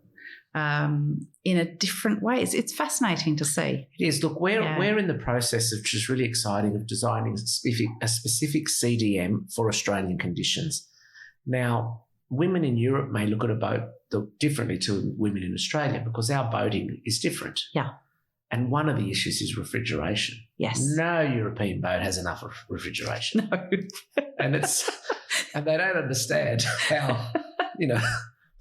in a different way. It's fascinating to see. It is. Look, we're in the process of, which is really exciting, of designing a specific CDM for Australian conditions. Now, women in Europe may look at a boat differently to women in Australia because our boating is different. Yeah. And one of the issues is refrigeration. Yes. No European boat has enough refrigeration. No. and they don't understand how, you know,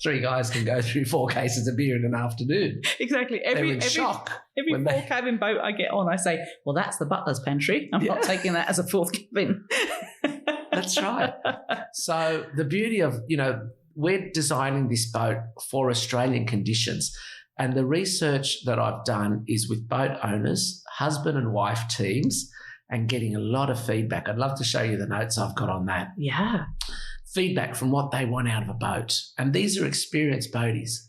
3 guys can go through 4 cases of beer in an afternoon. Exactly. They're in shock. Every 4-cabin boat I get on, I say, well, that's the butler's pantry. I'm not taking that as a 4th cabin. That's right. So the beauty of, you know, we're designing this boat for Australian conditions. And the research that I've done is with boat owners, husband and wife teams, and getting a lot of feedback. I'd love to show you the notes I've got on that. Yeah. Feedback from what they want out of a boat. And these are experienced boaties.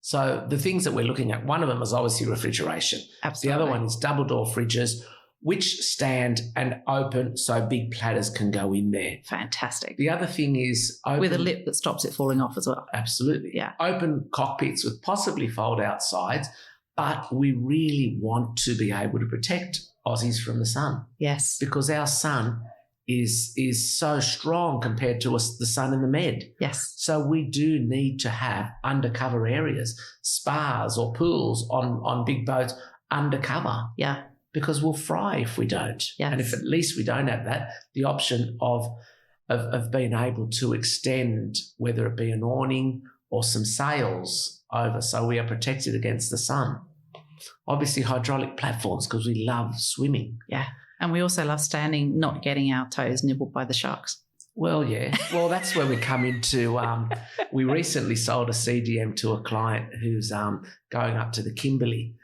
So the things that we're looking at, one of them is obviously refrigeration. Absolutely. The other one is double door fridges, which stand and open so big platters can go in there. Fantastic. The other thing is open, with a lip that stops it falling off as well. Absolutely. Yeah. Open cockpits with possibly fold-out sides, but we really want to be able to protect Aussies from the sun. Yes. Because our sun is so strong compared to the sun in the Med. Yes. So we do need to have undercover areas, spas or pools on big boats undercover. Yeah. Because we'll fry if we don't. Yes. And if at least we don't have that, the option of being able to extend, whether it be an awning or some sails over, so we are protected against the sun. Obviously hydraulic platforms, because we love swimming. Yeah. And we also love standing, not getting our toes nibbled by the sharks. Well, yeah. Well, that's where we come into we recently sold a CDM to a client who's going up to the Kimberley.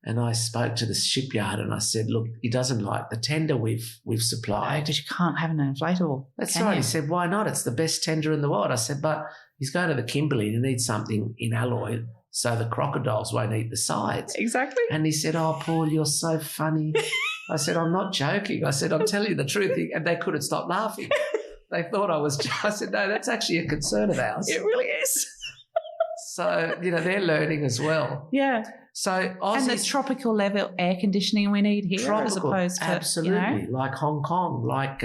And I spoke to the shipyard and I said, look, he doesn't like the tender we've supplied. Because you can't have an inflatable. That's right. You? He said, why not? It's the best tender in the world. I said, but he's going to the Kimberley and he needs something in alloy so the crocodiles won't eat the sides. Exactly. And he said, oh, Paul, you're so funny. I said, I'm not joking. I said, I'm telling you the truth. And they couldn't stop laughing. They thought I was. I said, no, that's actually a concern of ours. It really is. So, you know, they're learning as well. Yeah. So Aussies, and the tropical level air conditioning we need here, as opposed to absolutely, like Hong Kong, like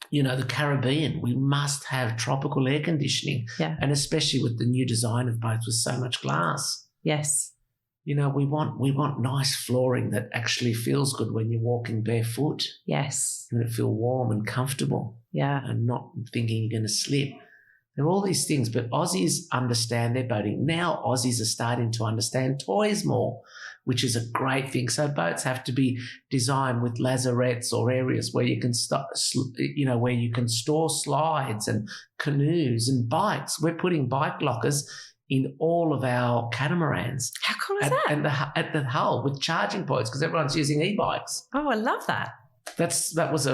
you know, the Caribbean. We must have tropical air conditioning, and especially with the new design of boats with so much glass. Yes, you know, we want nice flooring that actually feels good when you're walking barefoot. Yes, and it feel warm and comfortable. Yeah, and not thinking you're going to slip. There are all these things, but Aussies understand their boating. Now Aussies are starting to understand toys more, which is a great thing. So boats have to be designed with lazarettes or areas where you can where you can store slides and canoes and bikes. We're putting bike lockers in all of our catamarans. How cool is that? At the hull with charging points, because everyone's using e-bikes. Oh, I love that. That was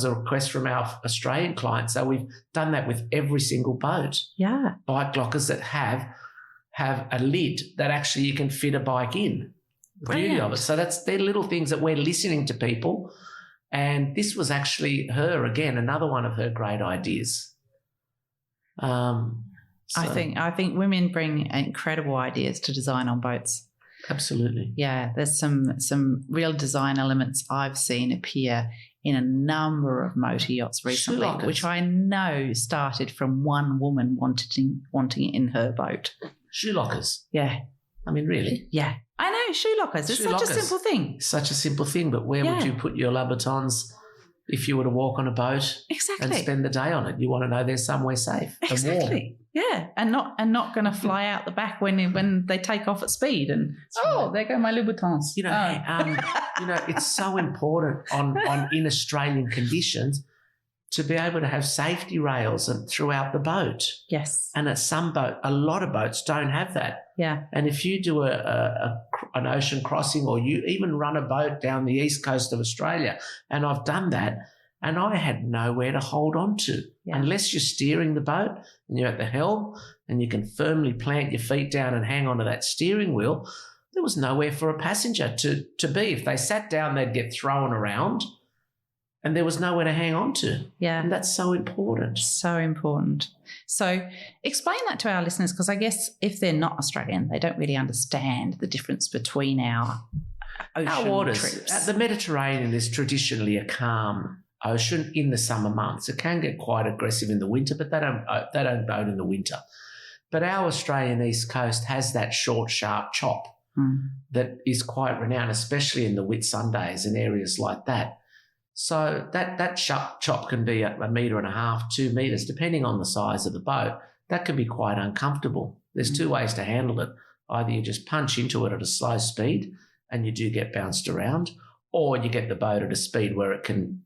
a request from our Australian clients. So we've done that with every single boat. Yeah. Bike lockers that have a lid that actually you can fit a bike in. The beauty of it. So they're little things that we're listening to people. And this was actually another one of her great ideas. I think women bring incredible ideas to design on boats. Absolutely. Yeah, there's some real design elements I've seen appear in a number of motor yachts recently, which I know started from one woman wanting it in her boat. Shoe lockers. Yeah. I mean, really? Yeah. I know, shoe lockers. It's such a simple thing. Such a simple thing, but where would you put your Louboutins if you were to walk on a boat and spend the day on it? You want to know they're somewhere safe and warm. Yeah, and not going to fly out the back when they take off at speed and there go my Louboutins. You know, it's so important in Australian conditions to be able to have safety rails throughout the boat. Yes, and a lot of boats don't have that. Yeah, and if you do an ocean crossing or you even run a boat down the east coast of Australia, and I've done that. and I had nowhere to hold on to. Yeah. Unless you're steering the boat and you're at the helm and you can firmly plant your feet down and hang onto that steering wheel, there was nowhere for a passenger to be. If they sat down, they'd get thrown around and there was nowhere to hang on to. Yeah. And that's so important. So important. So explain that to our listeners, because I guess if they're not Australian, they don't really understand the difference between our ocean waters. trips. The Mediterranean is traditionally a calm ocean in the summer months. It can get quite aggressive in the winter, but they don't boat in the winter. But our Australian East Coast has that short, sharp chop that is quite renowned, especially in the Whitsundays and areas like that. So that sharp chop can be 1.5 meters, 2 meters, depending on the size of the boat. That can be quite uncomfortable. There's two ways to handle it. Either you just punch into it at a slow speed and you do get bounced around, or you get the boat at a speed where it can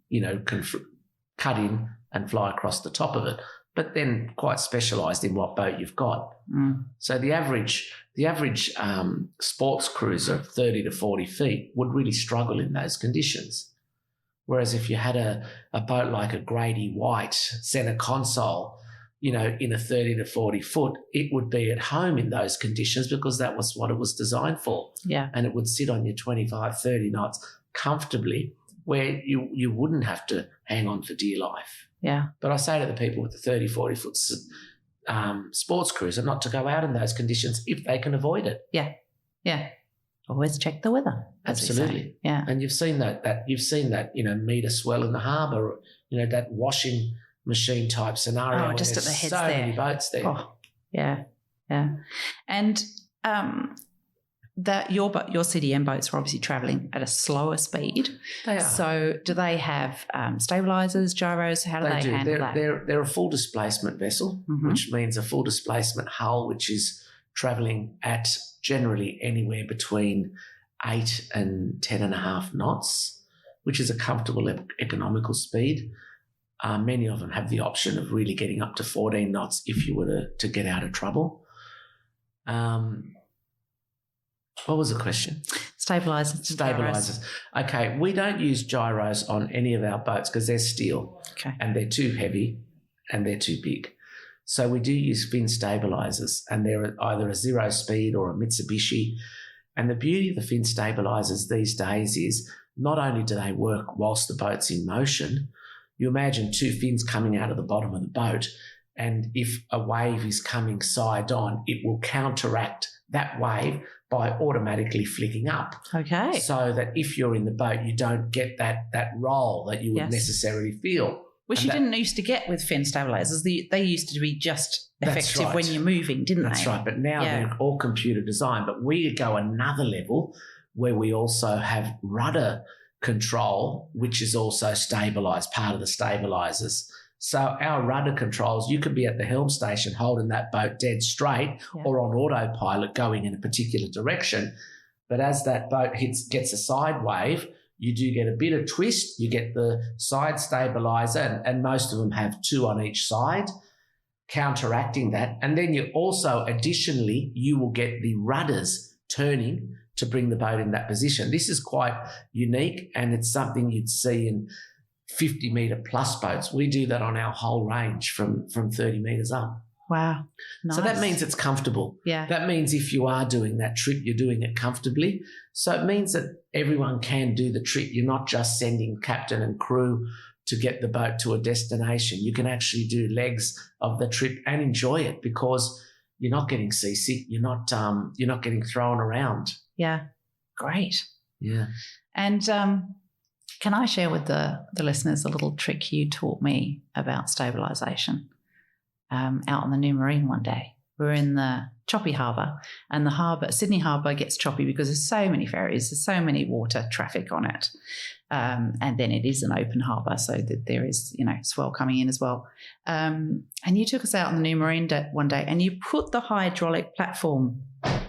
cut in and fly across the top of it, but then quite specialised in what boat you've got. So the average sports cruiser of 30 to 40 feet would really struggle in those conditions. Whereas if you had a boat like a Grady White centre console, in a 30 to 40 foot, it would be at home in those conditions because that was what it was designed for. Yeah. And it would sit on your 25, 30 knots comfortably where you wouldn't have to hang on for dear life. Yeah. But I say to the people with the 30, 40 foot sports cruiser not to go out in those conditions if they can avoid it. Yeah. Yeah. Always check the weather. Absolutely. Yeah. And you've seen that meter swell in the harbour, that washing machine type scenario. Oh, just at the heads so there. many boats there. Oh, yeah. Yeah. And that your CDM boats are obviously travelling at a slower speed. They are. So do they have stabilisers, gyros? How do they handle that? They're a full displacement vessel, which means a full displacement hull, which is travelling at generally anywhere between 8 and 10.5 knots, which is a comfortable economical speed. Many of them have the option of really getting up to 14 knots if you were to get out of trouble. What was the question? Stabilisers. Okay, we don't use gyros on any of our boats because they're steel and they're too heavy and they're too big. So we do use fin stabilisers, and they're either a Zero Speed or a Mitsubishi. And the beauty of the fin stabilisers these days is not only do they work whilst the boat's in motion, you imagine two fins coming out of the bottom of the boat, and if a wave is coming side on, it will counteract that wave by automatically flicking up. Okay. So that if you're in the boat, you don't get that roll that you would necessarily feel. Which you didn't used to get with fin stabilisers. They used to be just effective when you're moving, didn't they? That's right. But now they're all computer designed. But we go another level where we also have rudder control, which is also stabilised, part of the stabilisers. So our rudder controls, you could be at the helm station holding that boat dead straight or on autopilot going in a particular direction. But as that boat gets a side wave, you do get a bit of twist. You get the side stabiliser, and most of them have 2 on each side, counteracting that. And then you also, additionally, you will get the rudders turning to bring the boat in that position. This is quite unique, and it's something you'd see in 50 metre plus boats. We do that on our whole range from 30 metres up. Wow. Nice. So that means it's comfortable. Yeah. That means if you are doing that trip, you're doing it comfortably. So it means that everyone can do the trip. You're not just sending captain and crew to get the boat to a destination. You can actually do legs of the trip and enjoy it because you're not getting seasick. You're not getting thrown around. Yeah. Great. Yeah. And can I share with the listeners a little trick you taught me about stabilisation? Out on the New Marine one day. We're in the choppy harbour, and Sydney Harbour gets choppy because there's so many ferries, there's so many water traffic on it. And then it is an open harbour, so that there is, swell coming in as well. And you took us out on the New Marine one day and you put the hydraulic platform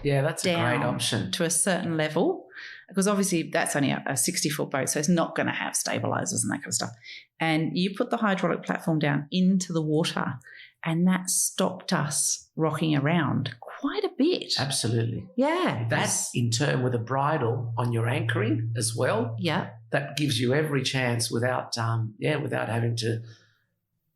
that's down a great option. To a certain level, because obviously that's only a 60-foot boat, so it's not going to have stabilisers and that kind of stuff. And you put the hydraulic platform down into the water, and that stopped us rocking around quite a bit. Absolutely. Yeah. That's in turn with a bridle on your anchoring as well. Yeah. That gives you every chance without having to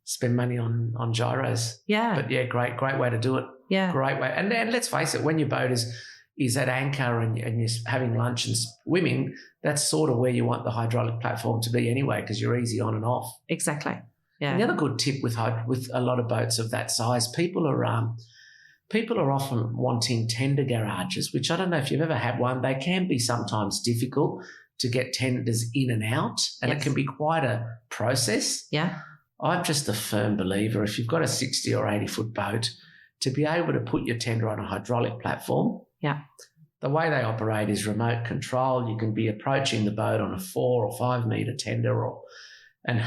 spend money on gyros. Yeah. But great way to do it. Yeah. Great way. And then let's face it, when your boat is at anchor and you're having lunch and swimming, that's sort of where you want the hydraulic platform to be anyway, because you're easy on and off. Exactly. Yeah. And the other good tip with a lot of boats of that size, people are often wanting tender garages, which I don't know if you've ever had one. They can be sometimes difficult to get tenders in and out, and It can be quite a process. Yeah. I'm just a firm believer, if you've got a 60 or 80 foot boat, to be able to put your tender on a hydraulic platform. Yeah. The way they operate is remote control. You can be approaching the boat on a 4 or 5 metre tender and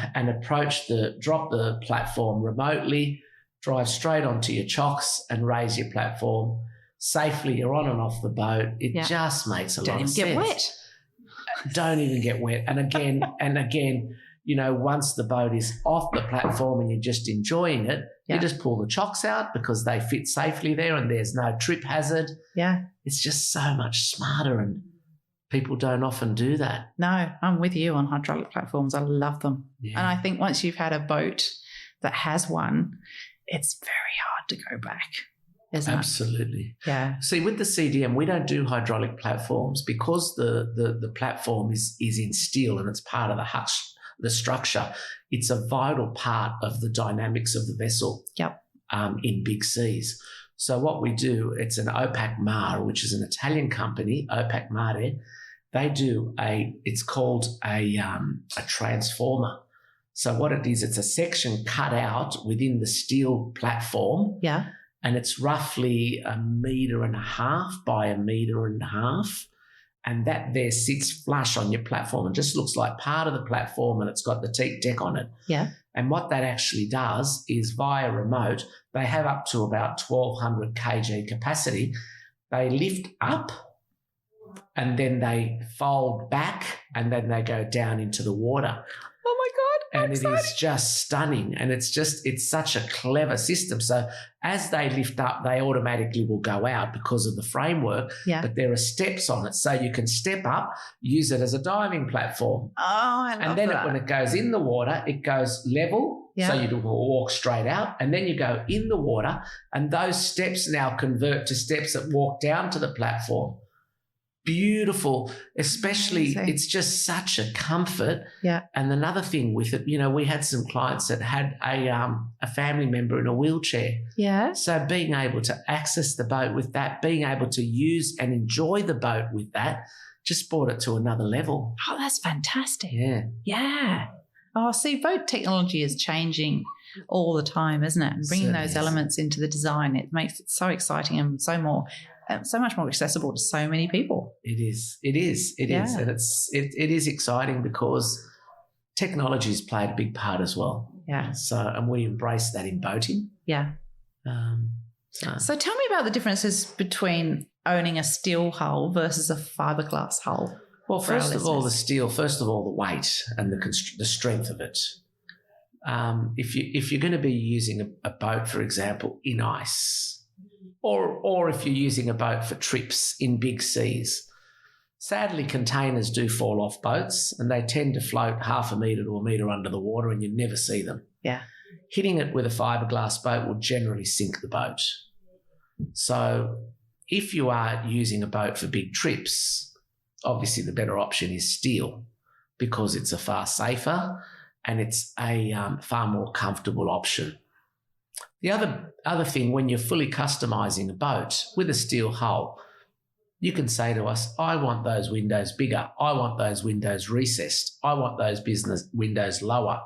drop the platform remotely, drive straight onto your chocks and raise your platform safely. You're on and off the boat. It just makes a lot of sense. Don't even get wet. Don't even get wet. And again, once the boat is off the platform and you're just enjoying it, you just pull the chocks out because they fit safely there and there's no trip hazard. Yeah. It's just so much smarter, and people don't often do that. No, I'm with you on hydraulic platforms. I love them. Yeah. And I think once you've had a boat that has one, it's very hard to go back, isn't Absolutely. it? Yeah. See, with the CDM, we don't do hydraulic platforms because the platform is in steel and it's part of the structure. It's a vital part of the dynamics of the vessel. Yep. In big seas. So what we do, it's an Opac Mare, which is an Italian company, Opac Mare. They do it's called a transformer. So what it is, it's a section cut out within the steel platform. Yeah. And it's roughly 1.5 meters by 1.5 meters. And that there sits flush on your platform and just looks like part of the platform, and it's got the teak deck on it. Yeah. And what that actually does is via remote, they have up to about 1,200 kg capacity. They lift up and then they fold back and then they go down into the water. Oh my God. And it is just stunning. And it's such a clever system. So as they lift up, they automatically will go out because of the framework. Yeah. But there are steps on it. So you can step up, use it as a diving platform. Oh, I love And then that. when it goes in the water, it goes level. Yeah. So you walk straight out, and then you go in the water, and those steps now convert to steps that walk down to the platform. Beautiful, especially Amazing. It's just such a comfort. Yeah. And another thing with it, we had some clients that had a family member in a wheelchair. Yeah. So being able to access the boat with that, being able to use and enjoy the boat with that, just brought it to another level. Oh, that's fantastic. Yeah. Yeah. Oh, see, boat technology is changing all the time, isn't it? And bringing Certainly those is. elements into the design, it makes it so exciting and so much more accessible to so many people. It is. It is. And it is exciting because technology has played a big part as well. Yeah. And we embrace that in boating. Yeah. So tell me about the differences between owning a steel hull versus a fiberglass hull. Well, for our first of all, the listeners. steel. First of all, the weight and the strength of it. If you're going to be using a boat, for example, in ice, or if you're using a boat for trips in big seas, sadly, containers do fall off boats, and they tend to float 0.5 metre to 1 metre under the water, and you never see them. Yeah. Hitting it with a fiberglass boat will generally sink the boat. So if you are using a boat for big trips, obviously the better option is steel because it's a far safer and it's a far more comfortable option. The other thing, when you're fully customising a boat with a steel hull, you can say to us, I want those windows bigger. I want those windows recessed. I want those business windows lower.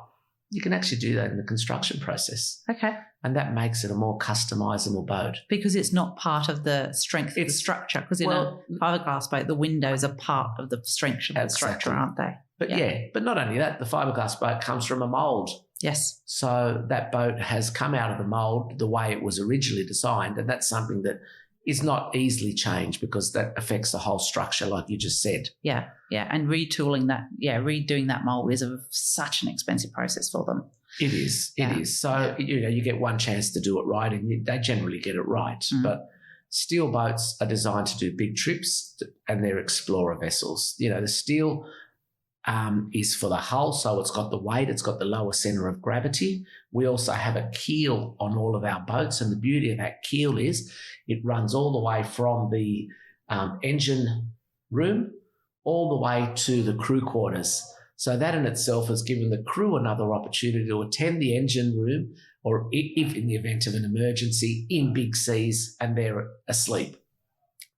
You can actually do that in the construction process. Okay. And that makes it a more customisable boat. Because it's not part of the strength of the structure. Because in a fiberglass boat, the windows are part of the strength of the structure, aren't they? But not only that, the fiberglass boat comes from a mould. Yes. So that boat has come out of the mould the way it was originally designed, and that's something that is not easily changed because that affects the whole structure, like you just said. Yeah, yeah. And redoing that mould is such an expensive process for them. It is. So, you get one chance to do it right, and they generally get it right. But steel boats are designed to do big trips and they're explorer vessels. You know, the steel is for the hull, so it's got the weight, it's got the lower centre of gravity. We also have a keel on all of our boats, and the beauty of that keel is it runs all the way from the engine room all the way to the crew quarters. So that in itself has given the crew another opportunity to attend the engine room, or if in the event of an emergency in big seas and they're asleep.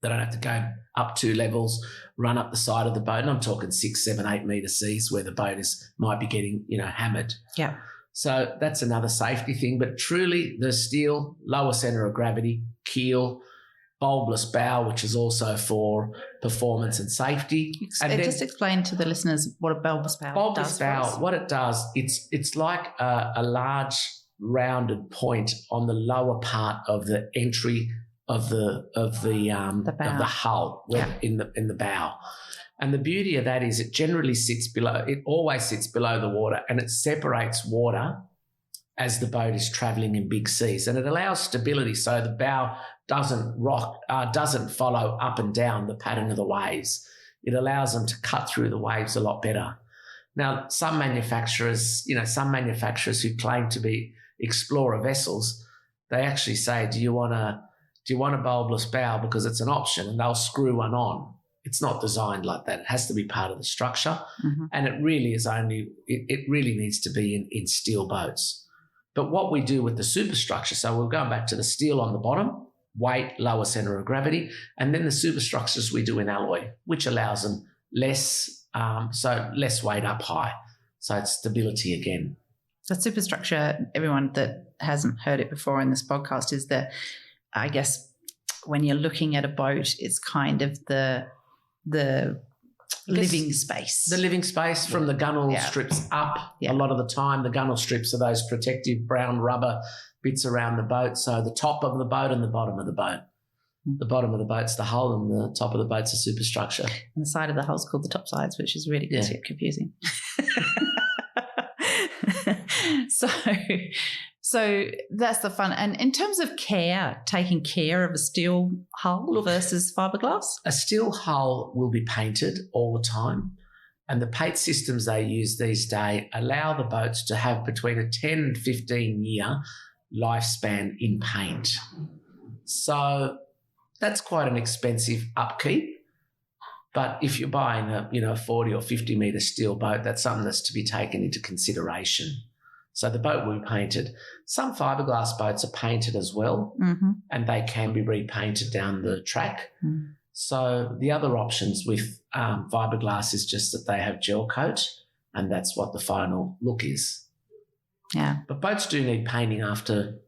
They don't have to go up 2 levels, run up the side of the boat. And I'm talking 6, 7, 8 metre seas where the boat might be getting, hammered. Yeah. So that's another safety thing. But truly the steel, lower centre of gravity, keel, bulbless bow, which is also for performance and safety. Just explain to the listeners what a bulbous bow does. Bulbless bow, what it does, it's like a large rounded point on the lower part of the entry of the hull, in the bow. And the beauty of that is it always sits below the water, and it separates water as the boat is travelling in big seas, and it allows stability so the bow doesn't follow up and down the pattern of the waves. It allows them to cut through the waves a lot better. Now, some manufacturers who claim to be explorer vessels, they actually say, do you want a bulbless bow, because it's an option, and they'll screw one on. It's not designed like that. It has to be part of the structure, and it really needs to be in steel boats. But what we do with the superstructure, so we're going back to the steel on the bottom, weight, lower centre of gravity, and then the superstructures we do in alloy, which allows them less weight up high. So it's stability again. The superstructure, everyone that hasn't heard it before in this podcast, is I guess when you're looking at a boat, it's kind of the living space. The living space from the gunnel strips up. A lot of the time, the gunnel strips are those protective brown rubber bits around the boat. So the top of the boat and the bottom of the boat. The bottom of the boat's the hull, and the top of the boat's the superstructure. And the side of the hull's called the top sides, which is really confusing. So that's the fun. And in terms of taking care of a steel hull versus fiberglass? A steel hull will be painted all the time, and the paint systems they use these days allow the boats to have between a 10 and 15-year lifespan in paint. So that's quite an expensive upkeep. But if you're buying a 40 or 50 metre steel boat, that's something that's to be taken into consideration. So the boat will be painted. Some fiberglass boats are painted as well, and they can be repainted down the track. So the other options with fiberglass is just that they have gel coat, and that's what the final look is. Yeah. But boats do need painting after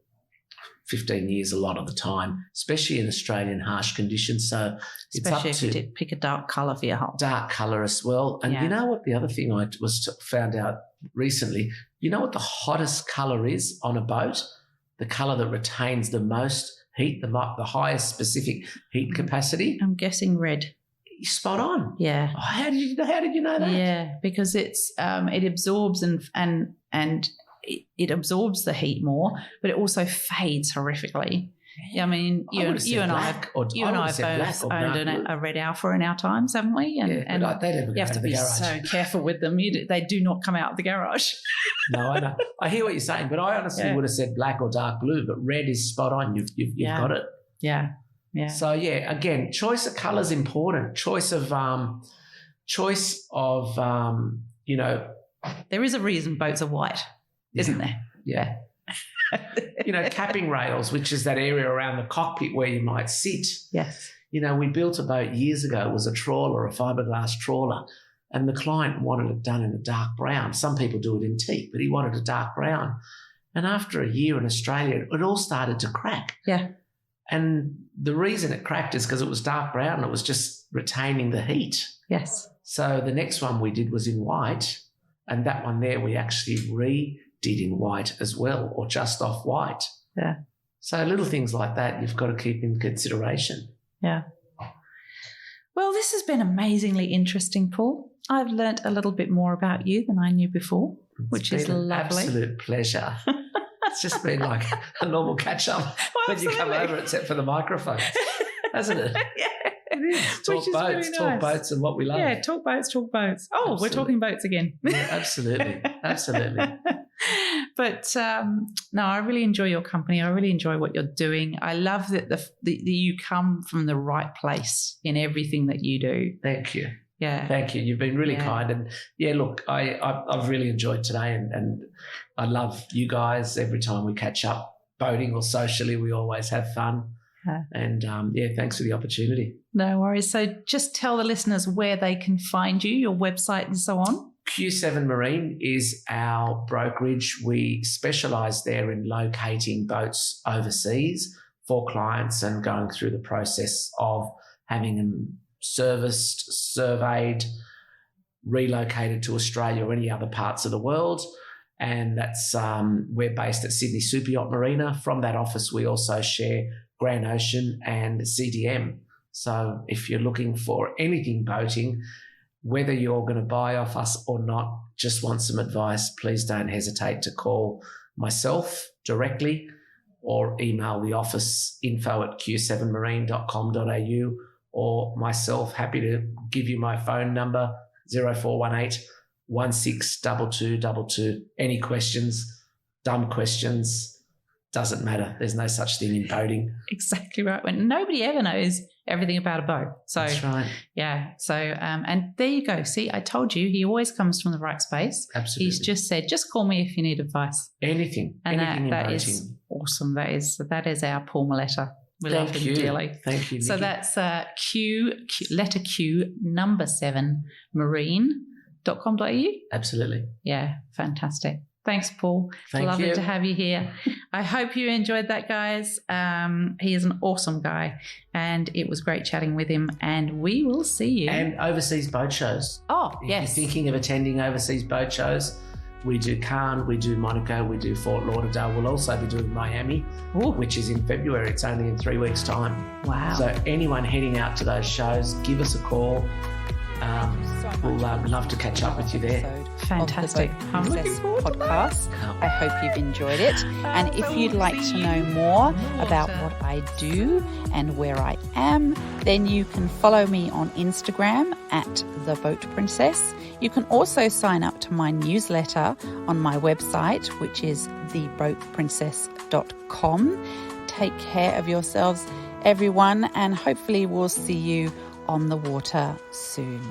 15 years a lot of the time, especially in Australian harsh conditions. So especially if you did pick a dark colour for your hull. Dark colour as well. And you know what the other thing I found out recently, you know what the hottest colour is on a boat? The colour that retains the most heat, the highest specific heat capacity? I'm guessing red. You're spot on. Yeah. Oh, how did you know that? Yeah, because it's it absorbs and it absorbs the heat more, but it also fades horrifically. Yeah, I mean, you and I have both owned a red Alpha in our times, haven't we? And they never you have to be so careful with them. They do not come out of the garage. No, I know. I hear what you're saying, but I honestly would have said black or dark blue, but red is spot on. You've got it. Yeah. Yeah. So again, choice of colour is important. Choice of there is a reason boats are white, isn't there? Yeah. Capping rails, which is that area around the cockpit where you might sit. Yes. We built a boat years ago. It was a trawler, a fiberglass trawler, and the client wanted it done in a dark brown. Some people do it in teak, but he wanted a dark brown. And after a year in Australia, it all started to crack. Yeah. And the reason it cracked is because it was dark brown. It was just retaining the heat. Yes. So the next one we did was in white, and that one there we actually redid in white as well, or just off white. Yeah. So little things like that you've got to keep in consideration. Yeah. Well, this has been amazingly interesting, Paul. I've learnt a little bit more about you than I knew before, which is lovely. Absolute pleasure. It's just been like a normal catch-up when you come over, except for the microphones, hasn't it? Yeah. It is. Talk boats, really talk nice. boats and what we love. Yeah, talk boats, talk boats. Oh, Absolutely. we're talking boats again. Yeah, absolutely. Absolutely. But no, I really enjoy your company. I really enjoy what you're doing. I love that you come from the right place in everything that you do. Thank you. Yeah. Thank you. You've been really kind. And yeah, look, I've really enjoyed today and I love you guys. Every time we catch up, boating or socially, we always have fun. Yeah. And thanks for the opportunity. No worries. So just tell the listeners where they can find you, your website and so on. Q7 Marine is our brokerage. We specialise there in locating boats overseas for clients and going through the process of having them serviced, surveyed, relocated to Australia or any other parts of the world. And that's we're based at Sydney Super Yacht Marina. From that office, we also share Grand Ocean and CDM. So if you're looking for anything boating, whether you're going to buy off us or not, just want some advice, please don't hesitate to call myself directly or email the office info@q7marine.com.au or myself, happy to give you my phone number, 0418 162222. Any questions, dumb questions, doesn't matter. There's no such thing in boating. Exactly right. When nobody ever knows everything about a boat. So that's right. Yeah. So and there you go. See, I told you he always comes from the right space. Absolutely. He's just said, just call me if you need advice. Anything. And anything that in boating. is awesome. That is our Paul Melitta. We love him dearly. Thank you, Nikki. So that's letter Q, number 7, marine.com.au. Absolutely. Yeah, fantastic. Thanks, Paul. Lovely to have you here. I hope you enjoyed that, guys. He is an awesome guy, and it was great chatting with him, and we will see you. And overseas boat shows. Oh, if yes. If you're thinking of attending overseas boat shows, we do Cannes, we do Monaco, we do Fort Lauderdale. We'll also be doing Miami, which is in February. It's only in 3 weeks' time. Wow. So anyone heading out to those shows, give us a call. We'll love to catch up with you there. Fantastic. I'm looking forward to podcast. I hope you've enjoyed it. And if you'd like to know more about what I do and where I am, then you can follow me on Instagram at The Boat Princess. You can also sign up to my newsletter on my website, which is theboatprincess.com. Take care of yourselves, everyone, and hopefully we'll see you on the water soon.